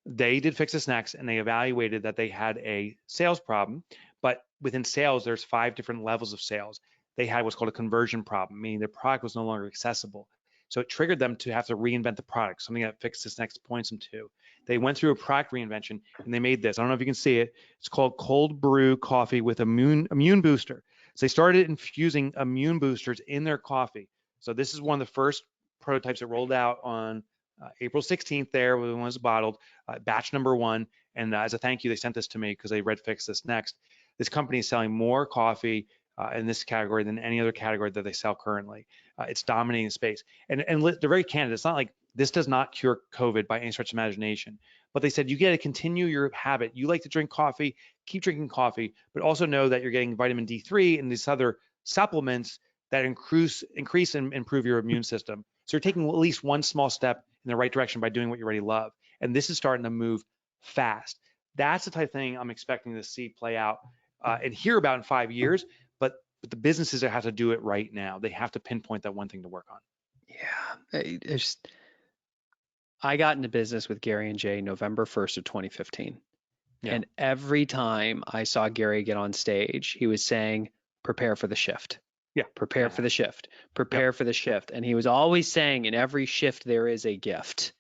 They did Fix This Next, and they evaluated that they had a sales problem, but within sales, there's 5 different levels of sales. They had what's called a conversion problem, meaning their product was no longer accessible. So it triggered them to have to reinvent the product, something that Fix This Next points them to. They went through a product reinvention and they made this. I don't know if you can see it. It's called cold brew coffee with immune booster. So they started infusing immune boosters in their coffee. So this is one of the first prototypes that rolled out on April 16th there when it was bottled, batch number 1. And as a thank you, they sent this to me because they read Fix This Next. This company is selling more coffee in this category than any other category that they sell currently. It's dominating the space. And they're very candid. It's not like this does not cure COVID by any stretch of imagination, but they said you got to continue your habit. You like to drink coffee, keep drinking coffee, but also know that you're getting vitamin D3 and these other supplements that increase and improve your immune system. So you're taking at least one small step in the right direction by doing what you already love. And this is starting to move fast. That's the type of thing I'm expecting to see play out and hear about in 5 years. But the businesses have to do it right now. They have to pinpoint that one thing to work on. Yeah, I got into business with Gary and Jay November 1st of 2015. Yeah. And every time I saw Gary get on stage, he was saying, prepare for the shift. Yeah. Prepare for the shift. Prepare for the shift. And he was always saying in every shift there is a gift,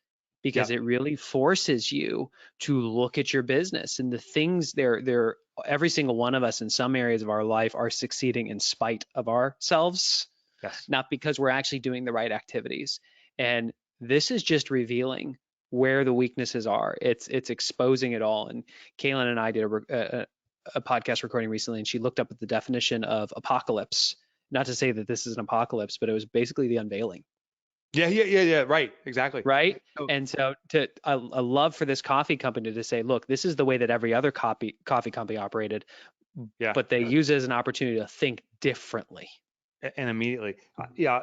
because it really forces you to look at your business and the things they're every single one of us in some areas of our life are succeeding in spite of ourselves, not because we're actually doing the right activities. And this is just revealing where the weaknesses are. It's exposing it all. And Kaylin and I did a podcast recording recently, and she looked up at the definition of apocalypse. Not to say that this is an apocalypse, but it was basically the unveiling. Yeah. Right. Exactly. Right. And so a love for this coffee company to say, look, this is the way that every other coffee company operated, but they use it as an opportunity to think differently. And immediately.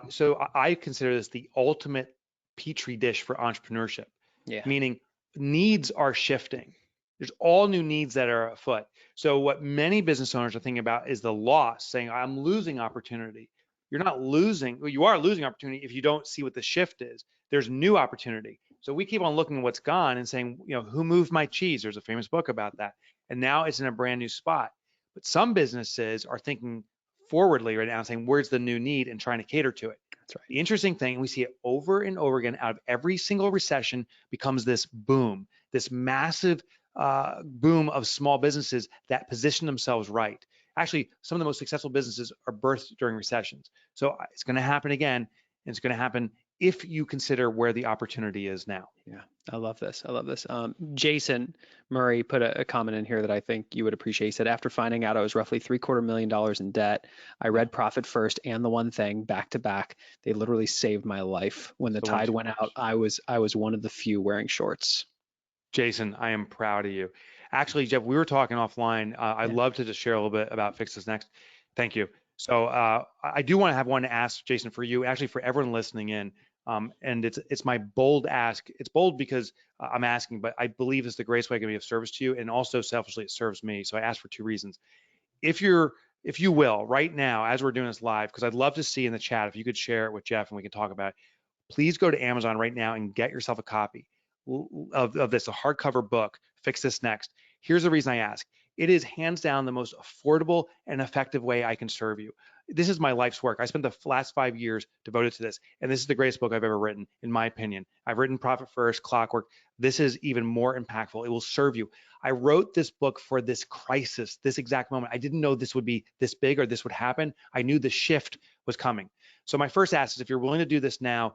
So I consider this the ultimate petri dish for entrepreneurship. Yeah. Meaning needs are shifting. There's all new needs that are afoot. So what many business owners are thinking about is the loss, saying, I'm losing opportunity. You're not losing. Well, you are losing opportunity if you don't see what the shift is. There's new opportunity. So we keep on looking at what's gone and saying, who moved my cheese? There's a famous book about that. And now it's in a brand new spot. But some businesses are thinking forwardly right now, saying, where's the new need, and trying to cater to it. That's right. The interesting thing, we see it over and over again, out of every single recession becomes this boom, this massive boom of small businesses that position themselves right. Actually, some of the most successful businesses are birthed during recessions. So it's going to happen again, and it's going to happen if you consider where the opportunity is now. Yeah, I love this. Jason Murray put a comment in here that I think you would appreciate. He said, after finding out I was roughly $750,000 in debt, I read Profit First and The One Thing back to back. They literally saved my life. When the tide went out, I was one of the few wearing shorts. Jason, I am proud of you. Actually, Jeff, we were talking offline. I'd love to just share a little bit about Fix This Next. Thank you. So I do want to have one to ask, Jason, for you, actually for everyone listening in. And it's my bold ask. It's bold because I'm asking, but I believe it's the greatest way I can be of service to you, and also selfishly it serves me. So I ask for two reasons. If you will, right now, as we're doing this live, because I'd love to see in the chat, if you could share it with Jeff and we can talk about it, please go to Amazon right now and get yourself a copy of this, a hardcover book, Fix This Next. Here's the reason I ask. It is hands down the most affordable and effective way I can serve you. This is my life's work. I spent the last 5 years devoted to this, and this is the greatest book I've ever written, in my opinion. I've written Profit First, Clockwork. This is even more impactful. It will serve you. I wrote this book for this crisis, this exact moment. I didn't know this would be this big or this would happen. I knew the shift was coming. So my first ask is, if you're willing to do this now,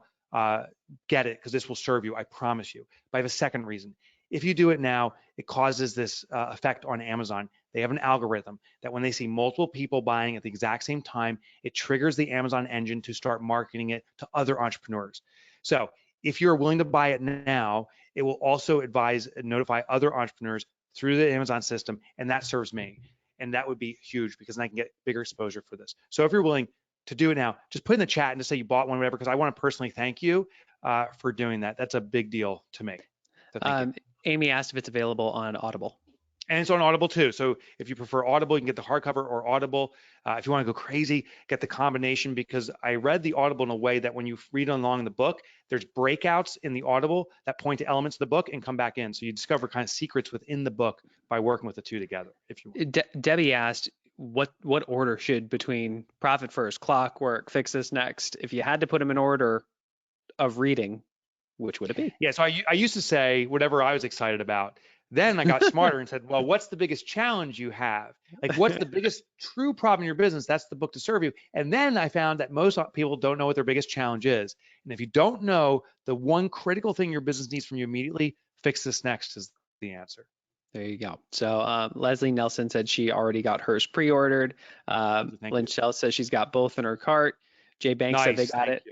get it, because this will serve you, I promise you. But I have a second reason. If you do it now, it causes this effect on Amazon. They have an algorithm that when they see multiple people buying at the exact same time, it triggers the Amazon engine to start marketing it to other entrepreneurs. So if you're willing to buy it now, it will also advise and notify other entrepreneurs through the Amazon system, and that serves me. And that would be huge, because then I can get bigger exposure for this. So if you're willing to do it now, just put in the chat and just say you bought one, whatever, because I want to personally thank you for doing that. That's a big deal to me. So Amy asked if it's available on Audible. And it's on Audible too. So if you prefer Audible, you can get the hardcover or Audible. If you want to go crazy, get the combination, because I read the Audible in a way that when you read along the book, there's breakouts in the Audible that point to elements of the book and come back in. So you discover kind of secrets within the book by working with the two together, if you want. Debbie asked, what order should between Profit First, Clockwork, Fix This Next, if you had to put them in order of reading, which would it be? Yeah, so I used to say whatever I was excited about. Then I got smarter and said, well, what's the biggest challenge you have? Like, what's the biggest true problem in your business? That's the book to serve you. And then I found that most people don't know what their biggest challenge is. And if you don't know the one critical thing your business needs from you immediately, Fix This Next is the answer. There you go. So Leslie Nelson said she already got hers pre-ordered. Lynn Shell says she's got both in her cart. Jay Banks said they got it.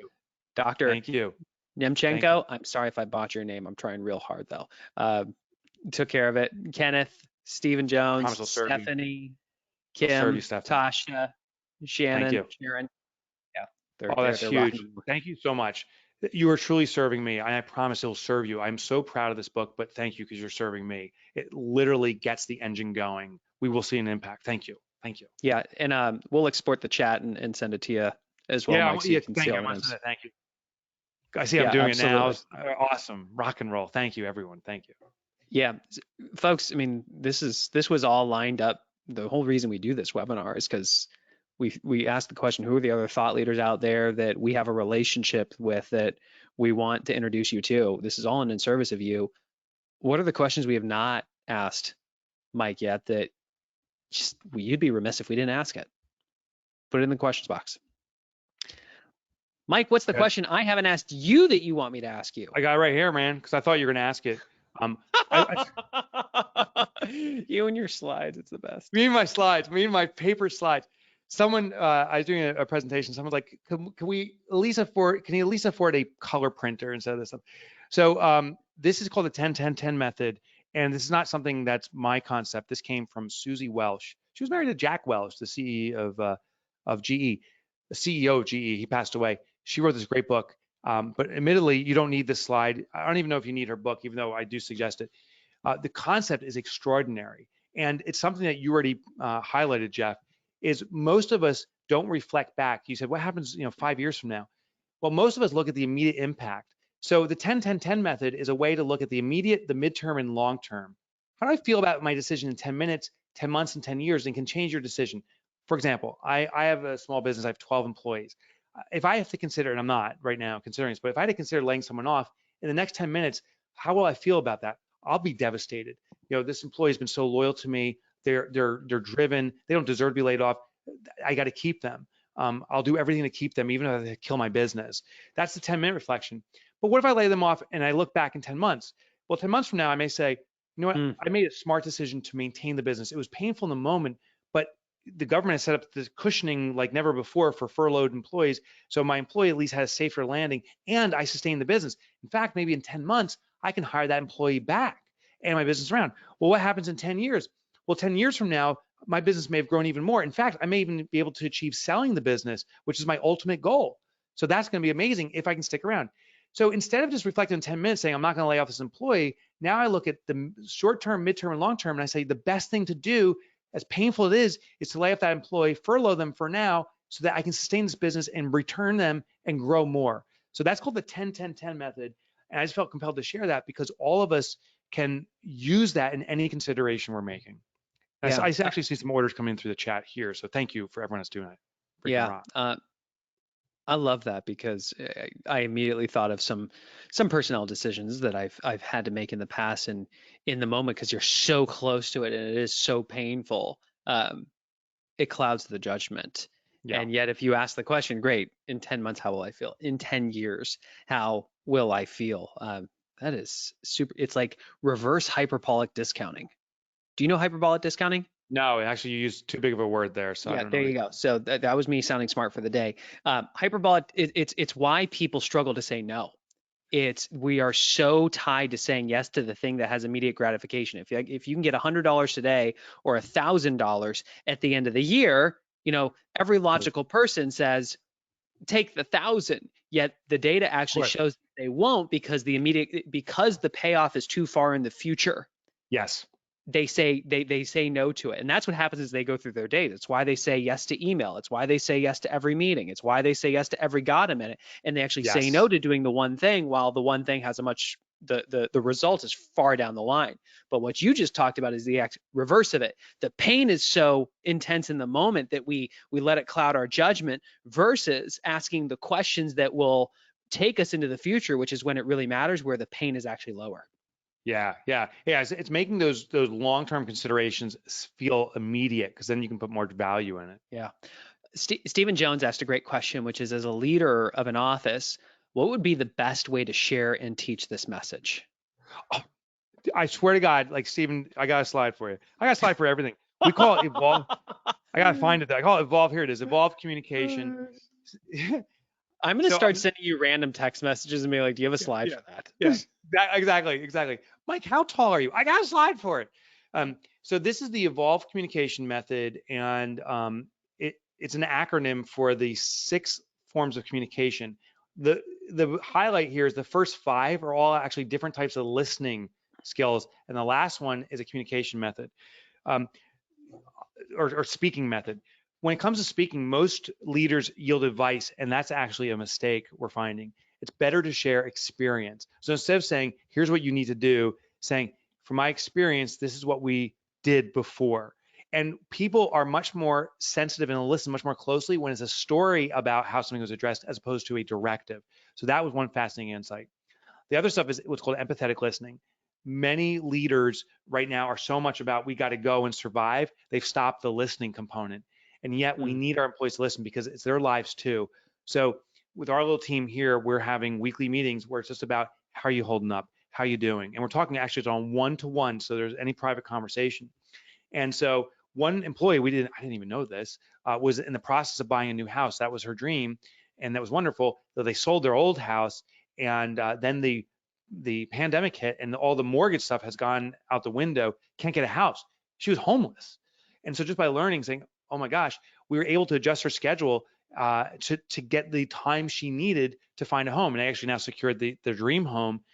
Dr. Thank you. Nemchenko, I'm sorry if I botched your name. I'm trying real hard though. took care of it. Kenneth, Stephen Jones, Promise I'll serve you. Stephanie, I'll serve you, Kim, Stephanie. Tasha, Thank Shannon, you. Sharon. Yeah, Oh, that's they're huge. rocking. Thank you so much. You are truly serving me. And I promise it will serve you. I'm so proud of this book, but thank you because you're serving me. It literally gets the engine going. We will see an impact. Thank you. Thank you. Yeah, and we'll export the chat and send it to you as well, Yeah, Mike, so you can thank see you. all I the want to say names. that. Thank you. I see I'm Yeah, doing it now. absolutely. Awesome. Rock and roll. Thank you, everyone. Thank you. Yeah, folks, I mean, this was all lined up. The whole reason we do this webinar is because we asked the question, who are the other thought leaders out there that we have a relationship with that we want to introduce you to? This is all in service of you. What are the questions we have not asked, Mike, yet that just you'd be remiss if we didn't ask it? Put it in the questions box. Mike, what's the question I haven't asked you that you want me to ask you? I got it right here, man, because I thought you were going to ask it. You and your slides, it's the best. Me and my slides, me and my paper slides. Someone, I was doing a presentation. Someone's like, can we at least afford? Can you at least afford a color printer instead of this stuff? So this is called the 10-10-10 method, and this is not something that's my concept. This came from Susie Welsh. She was married to Jack Welch, the CEO of GE, the CEO of GE. He passed away. She wrote this great book. But admittedly, you don't need this slide. I don't even know if you need her book, even though I do suggest it. The concept is extraordinary. And it's something that you already highlighted, Jeff, is most of us don't reflect back. You said, what happens 5 years from now? Well, most of us look at the immediate impact. So the 10-10-10 method is a way to look at the immediate, the midterm, and long term. How do I feel about my decision in 10 minutes, 10 months, and 10 years, and can change your decision? For example, I have a small business. I have 12 employees. If I have to consider, and I'm not right now considering this, but if I had to consider laying someone off in the next 10 minutes, how will I feel about that? I'll be devastated. This employee has been so loyal to me. They're driven. They don't deserve to be laid off. I got to keep them. I'll do everything to keep them, even if I kill my business. That's the 10-minute reflection. But what if I lay them off and I look back in 10 months? Well, 10 months from now, I may say, you know what? I made a smart decision to maintain the business. It was painful in the moment, but the government has set up this cushioning like never before for furloughed employees. So my employee at least had a safer landing and I sustained the business. In fact, maybe in 10 months, I can hire that employee back and my business around. Well, what happens in 10 years? Well, 10 years from now, my business may have grown even more. In fact, I may even be able to achieve selling the business, which is my ultimate goal. So that's going to be amazing if I can stick around. So instead of just reflecting in 10 minutes saying, I'm not going to lay off this employee, now I look at the short term, midterm, and long term, and I say the best thing to do, as painful it is to lay off that employee, furlough them for now so that I can sustain this business and return them and grow more. So that's called the 10-10-10 method. And I just felt compelled to share that because all of us can use that in any consideration we're making. Yeah. I actually see some orders coming in through the chat here. So thank you for everyone that's doing it. Yeah. I love that because I immediately thought of some personnel decisions that I've had to make in the past, and in the moment, because you're so close to it and it is so painful, it clouds the judgment. Yeah. And yet if you ask the question, great, in 10 months, how will I feel? In 10 years, how will I feel? That is super. It's like reverse hyperbolic discounting. Do you know hyperbolic discounting? No, actually, you used too big of a word there. So yeah, I don't know. There you go. So that was me sounding smart for the day. Hyperbolic, it's why people struggle to say no. We are so tied to saying yes to the thing that has immediate gratification. If you can get $100 today or $1,000 at the end of the year, every logical person says, take the 1,000. Yet the data actually shows they won't because the payoff is too far in the future. Yes. They say no to it. And that's what happens as they go through their days. It's why they say yes to email. It's why they say yes to every meeting. It's why they say yes to every God a minute. And they actually say no to doing the one thing, while the one thing has the result is far down the line. But what you just talked about is the reverse of it. The pain is so intense in the moment that we let it cloud our judgment, versus asking the questions that will take us into the future, which is when it really matters, where the pain is actually lower. Yeah. It's making those long-term considerations feel immediate, because then you can put more value in it. Yeah. Stephen Jones asked a great question, which is, as a leader of an office, what would be the best way to share and teach this message? Oh, I swear to God, like Stephen, I got a slide for you. I got a slide for everything. We call it evolve. I got to find it. I call it evolve. Here it is. Evolve communication. I'm going to start sending you random text messages and be like, do you have a slide for that? Yeah, exactly. Mike, how tall are you? I got a slide for it. So this is the evolved communication method, and it's an acronym for the 6 forms of communication. The highlight here is the first 5 are all actually different types of listening skills, and the last one is a communication method, or speaking method. When it comes to speaking, most leaders yield advice, and that's actually a mistake we're finding. It's better to share experience. So instead of saying, here's what you need to do, saying, from my experience, this is what we did before. And people are much more sensitive and listen much more closely when it's a story about how something was addressed as opposed to a directive. So that was one fascinating insight. The other stuff is what's called empathetic listening. Many leaders right now are so much about we got to go and survive, they've stopped the listening component. And yet we need our employees to listen because it's their lives too. So with our little team here, we're having weekly meetings where it's just about how are you holding up, how are you doing? And we're talking actually on one-to-one, so there's any private conversation. And so one employee, I didn't even know this, was in the process of buying a new house. That was her dream, and that was wonderful. So they sold their old house, and then the pandemic hit, and all the mortgage stuff has gone out the window. Can't get a house. She was homeless, and so just by learning, saying, "Oh my gosh," we were able to adjust her schedule to get the time she needed to find a home, and I actually now secured the dream home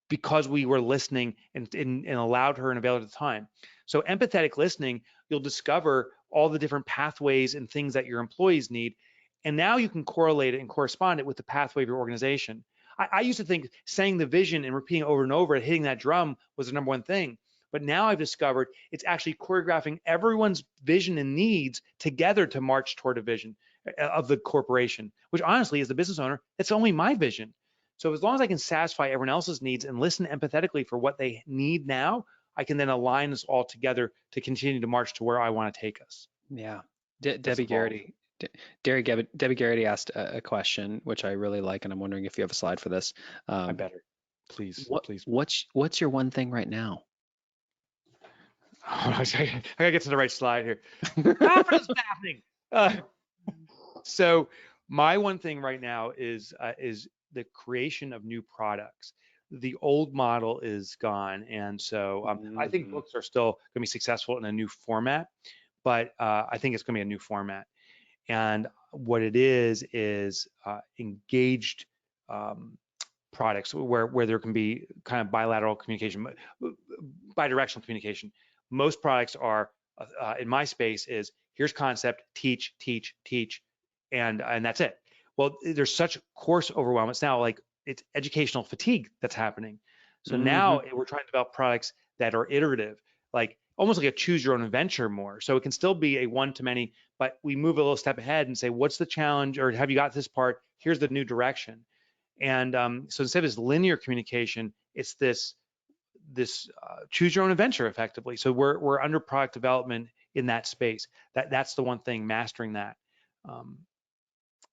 because we were listening and allowed her and availed her the time. So empathetic listening, you'll discover all the different pathways and things that your employees need. And now you can correlate it and correspond it with the pathway of your organization. I used to think saying the vision and repeating over and over and hitting that drum was the number one thing. But now I've discovered it's actually choreographing everyone's vision and needs together to march toward a vision of the corporation, which honestly, as the business owner, it's only my vision. So as long as I can satisfy everyone else's needs and listen empathetically for what they need now, I can then align us all together to continue to march to where I want to take us. Yeah. Debbie Garrity. Debbie Garrity asked a question, which I really like, and I'm wondering if you have a slide for this. I better. Please. What's your one thing right now? I gotta get to the right slide here. Confidence mapping. So my one thing right now is the creation of new products. The old model is gone, and so I think books are still going to be successful in a new format, but I think it's going to be a new format. And what it is engaged products where there can be kind of bilateral communication, bidirectional communication. Most products are, in my space, is here's concept, teach, and that's it. Well, there's such course overwhelm. It's now like it's educational fatigue that's happening. So now we're trying to develop products that are iterative, like almost like a choose your own adventure more. So it can still be a one-to-many, but we move a little step ahead and say, what's the challenge, or have you got this part? Here's the new direction. And so instead of this linear communication, it's this choose your own adventure effectively. So we're under product development in that space. That's the one thing, mastering that.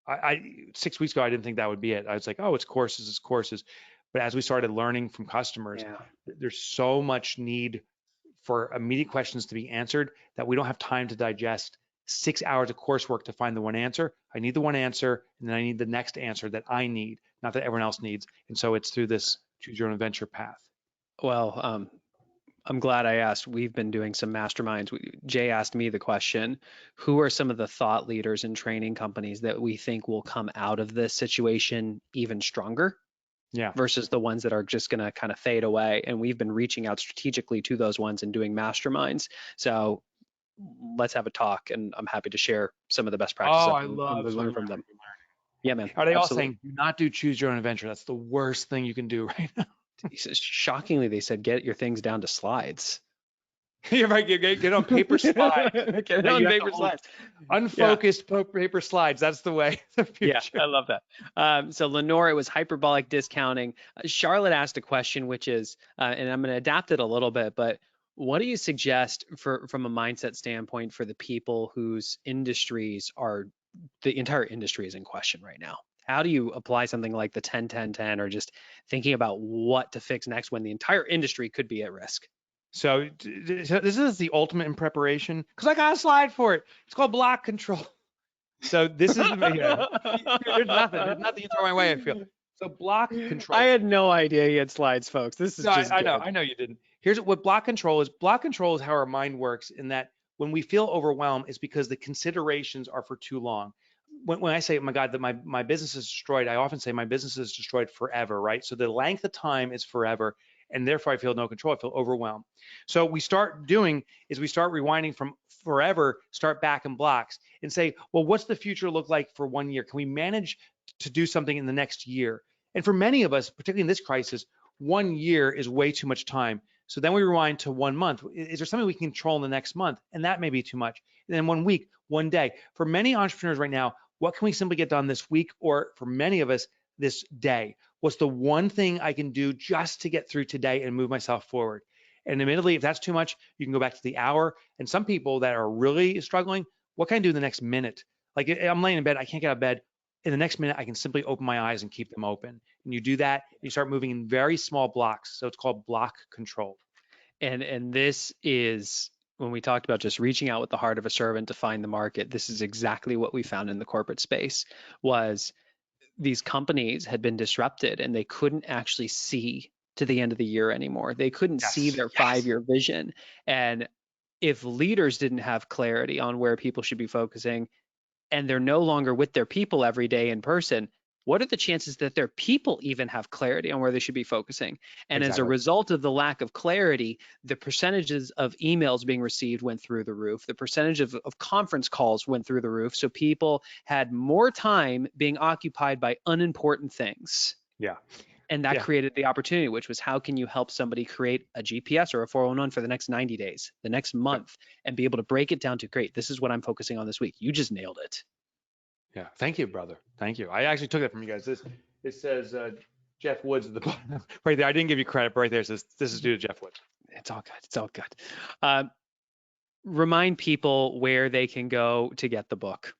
I 6 weeks ago, I didn't think that would be it. I was like, oh, it's courses. But as we started learning from customers, there's so much need for immediate questions to be answered that we don't have time to digest 6 hours of coursework to find the one answer. I need the one answer, and then I need the next answer that I need, not that everyone else needs. And so it's through this choose your own adventure path. Well, I'm glad I asked. We've been doing some masterminds. Jay asked me the question, who are some of the thought leaders in training companies that we think will come out of this situation even stronger? Versus the ones that are just going to kind of fade away. And we've been reaching out strategically to those ones and doing masterminds. So let's have a talk, and I'm happy to share some of the best practices I love learn from them. Yeah, man. Are they all saying, do not do choose your own adventure? That's the worst thing you can do right now. Shockingly, they said, get your things down to slides. You're right. Get on paper slides. Get on paper slides. Unfocused paper slides. That's the way. Yeah, I love that. So Lenore, it was hyperbolic discounting. Charlotte asked a question, which is, and I'm going to adapt it a little bit, but what do you suggest from a mindset standpoint for the people whose industries are, the entire industry is in question right now? How do you apply something like the 10-10-10, or just thinking about what to fix next when the entire industry could be at risk? So this is the ultimate in preparation, because I got a slide for it. It's called block control. So this is there's nothing you throw my way, I feel. So block control. I had no idea he had slides, folks. This is No, just good. I know you didn't. Here's what block control is. Block control is how our mind works in that when we feel overwhelmed, it's because the considerations are for too long. When I say, oh my God, that my business is destroyed, I often say my business is destroyed forever, right? So the length of time is forever, and therefore I feel no control. I feel overwhelmed. So we start rewinding from forever, start back in blocks, and say, well, what's the future look like for 1 year? Can we manage to do something in the next year? And for many of us, particularly in this crisis, 1 year is way too much time. So then we rewind to 1 month. Is there something we can control in the next month? And that may be too much. And then 1 week, 1 day. For many entrepreneurs right now, what can we simply get done this week? Or for many of us, this day? What's the one thing I can do just to get through today and move myself forward? And admittedly, if that's too much, you can go back to the hour. And some people that are really struggling, what can I do in the next minute? Like I'm laying in bed, I can't get out of bed. In the next minute, I can simply open my eyes and keep them open. And you do that, you start moving in very small blocks. So it's called block control. And this is when we talked about just reaching out with the heart of a servant to find the market. This is exactly what we found in the corporate space was these companies had been disrupted and they couldn't actually see to the end of the year anymore. They couldn't see their 5-year vision. And if leaders didn't have clarity on where people should be focusing, and they're no longer with their people every day in person, what are the chances that their people even have clarity on where they should be focusing? And as a result of the lack of clarity, the percentages of emails being received went through the roof. The percentage of conference calls went through the roof. So people had more time being occupied by unimportant things. Yeah. And that created the opportunity, which was how can you help somebody create a GPS or a 411 for the next 90 days, the next month, and be able to break it down to, great, this is what I'm focusing on this week. You just nailed it. Yeah. Thank you, brother. Thank you. I actually took that from you guys. It says Jeff Woods at the bottom right there. I didn't give you credit, but right there it says this is due to Jeff Woods. It's all good. It's all good. Remind people where they can go to get the book.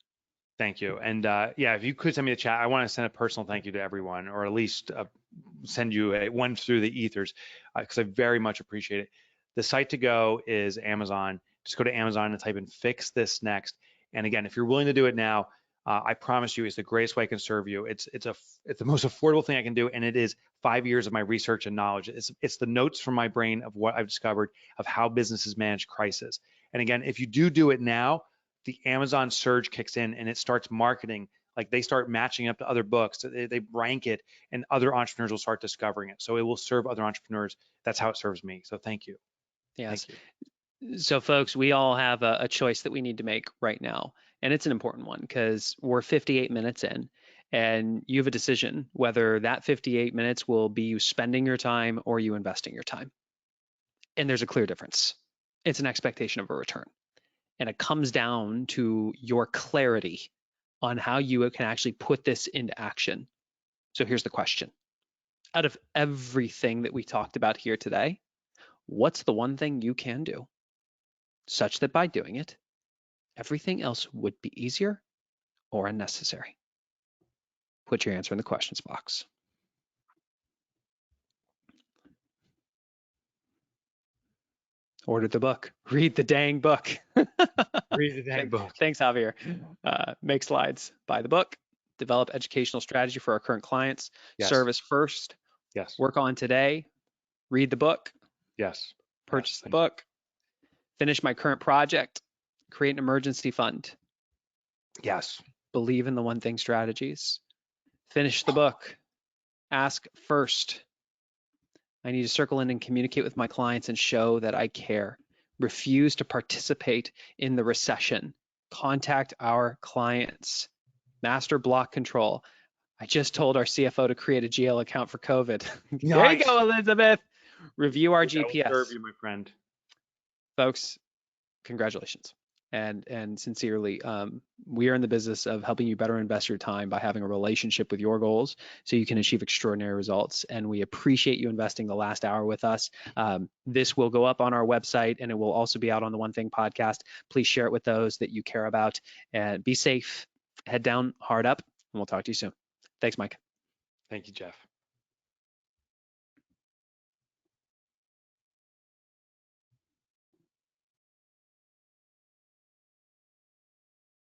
Thank you. And yeah, if you could send me a chat, I want to send a personal thank you to everyone, or at least send you one through the ethers, because I very much appreciate it. The site to go is Amazon. Just go to Amazon and type in "fix this next." And again, if you're willing to do it now, I promise you, it's the greatest way I can serve you. It's the most affordable thing I can do, and it is 5 years of my research and knowledge. It's the notes from my brain of what I've discovered of how businesses manage crisis. And again, if you do it now, the Amazon surge kicks in and it starts marketing. Like they start matching up to other books, they rank it, and other entrepreneurs will start discovering it. So it will serve other entrepreneurs. That's how it serves me. So thank you. Yes. Thank you. So folks, we all have a choice that we need to make right now. And it's an important one because we're 58 minutes in and you have a decision whether that 58 minutes will be you spending your time or you investing your time. And there's a clear difference. It's an expectation of a return. And it comes down to your clarity on how you can actually put this into action. So here's the question. Out of everything that we talked about here today, what's the one thing you can do such that by doing it, everything else would be easier or unnecessary? Put your answer in the questions box. Order the book. Read the dang book. Read the dang book. Thanks, Javier. Make slides. Buy the book. Develop educational strategy for our current clients. Yes. Service first. Yes. Work on today. Read the book. Yes. Purchase the book. Finish my current project. Create an emergency fund. Yes. Believe in the one thing strategies. Finish the book. Ask first. I need to circle in and communicate with my clients and show that I care. Refuse to participate in the recession. Contact our clients. Master block control. I just told our CFO to create a GL account for COVID. Nice. There you go, Elizabeth. Review our GPS. Serve you, my friend. Folks, congratulations. And sincerely, we are in the business of helping you better invest your time by having a relationship with your goals so you can achieve extraordinary results. And we appreciate you investing the last hour with us. This will go up on our website and it will also be out on the One Thing podcast. Please share it with those that you care about and be safe. Head down, hard up, and we'll talk to you soon. Thanks, Mike. Thank you, Jeff.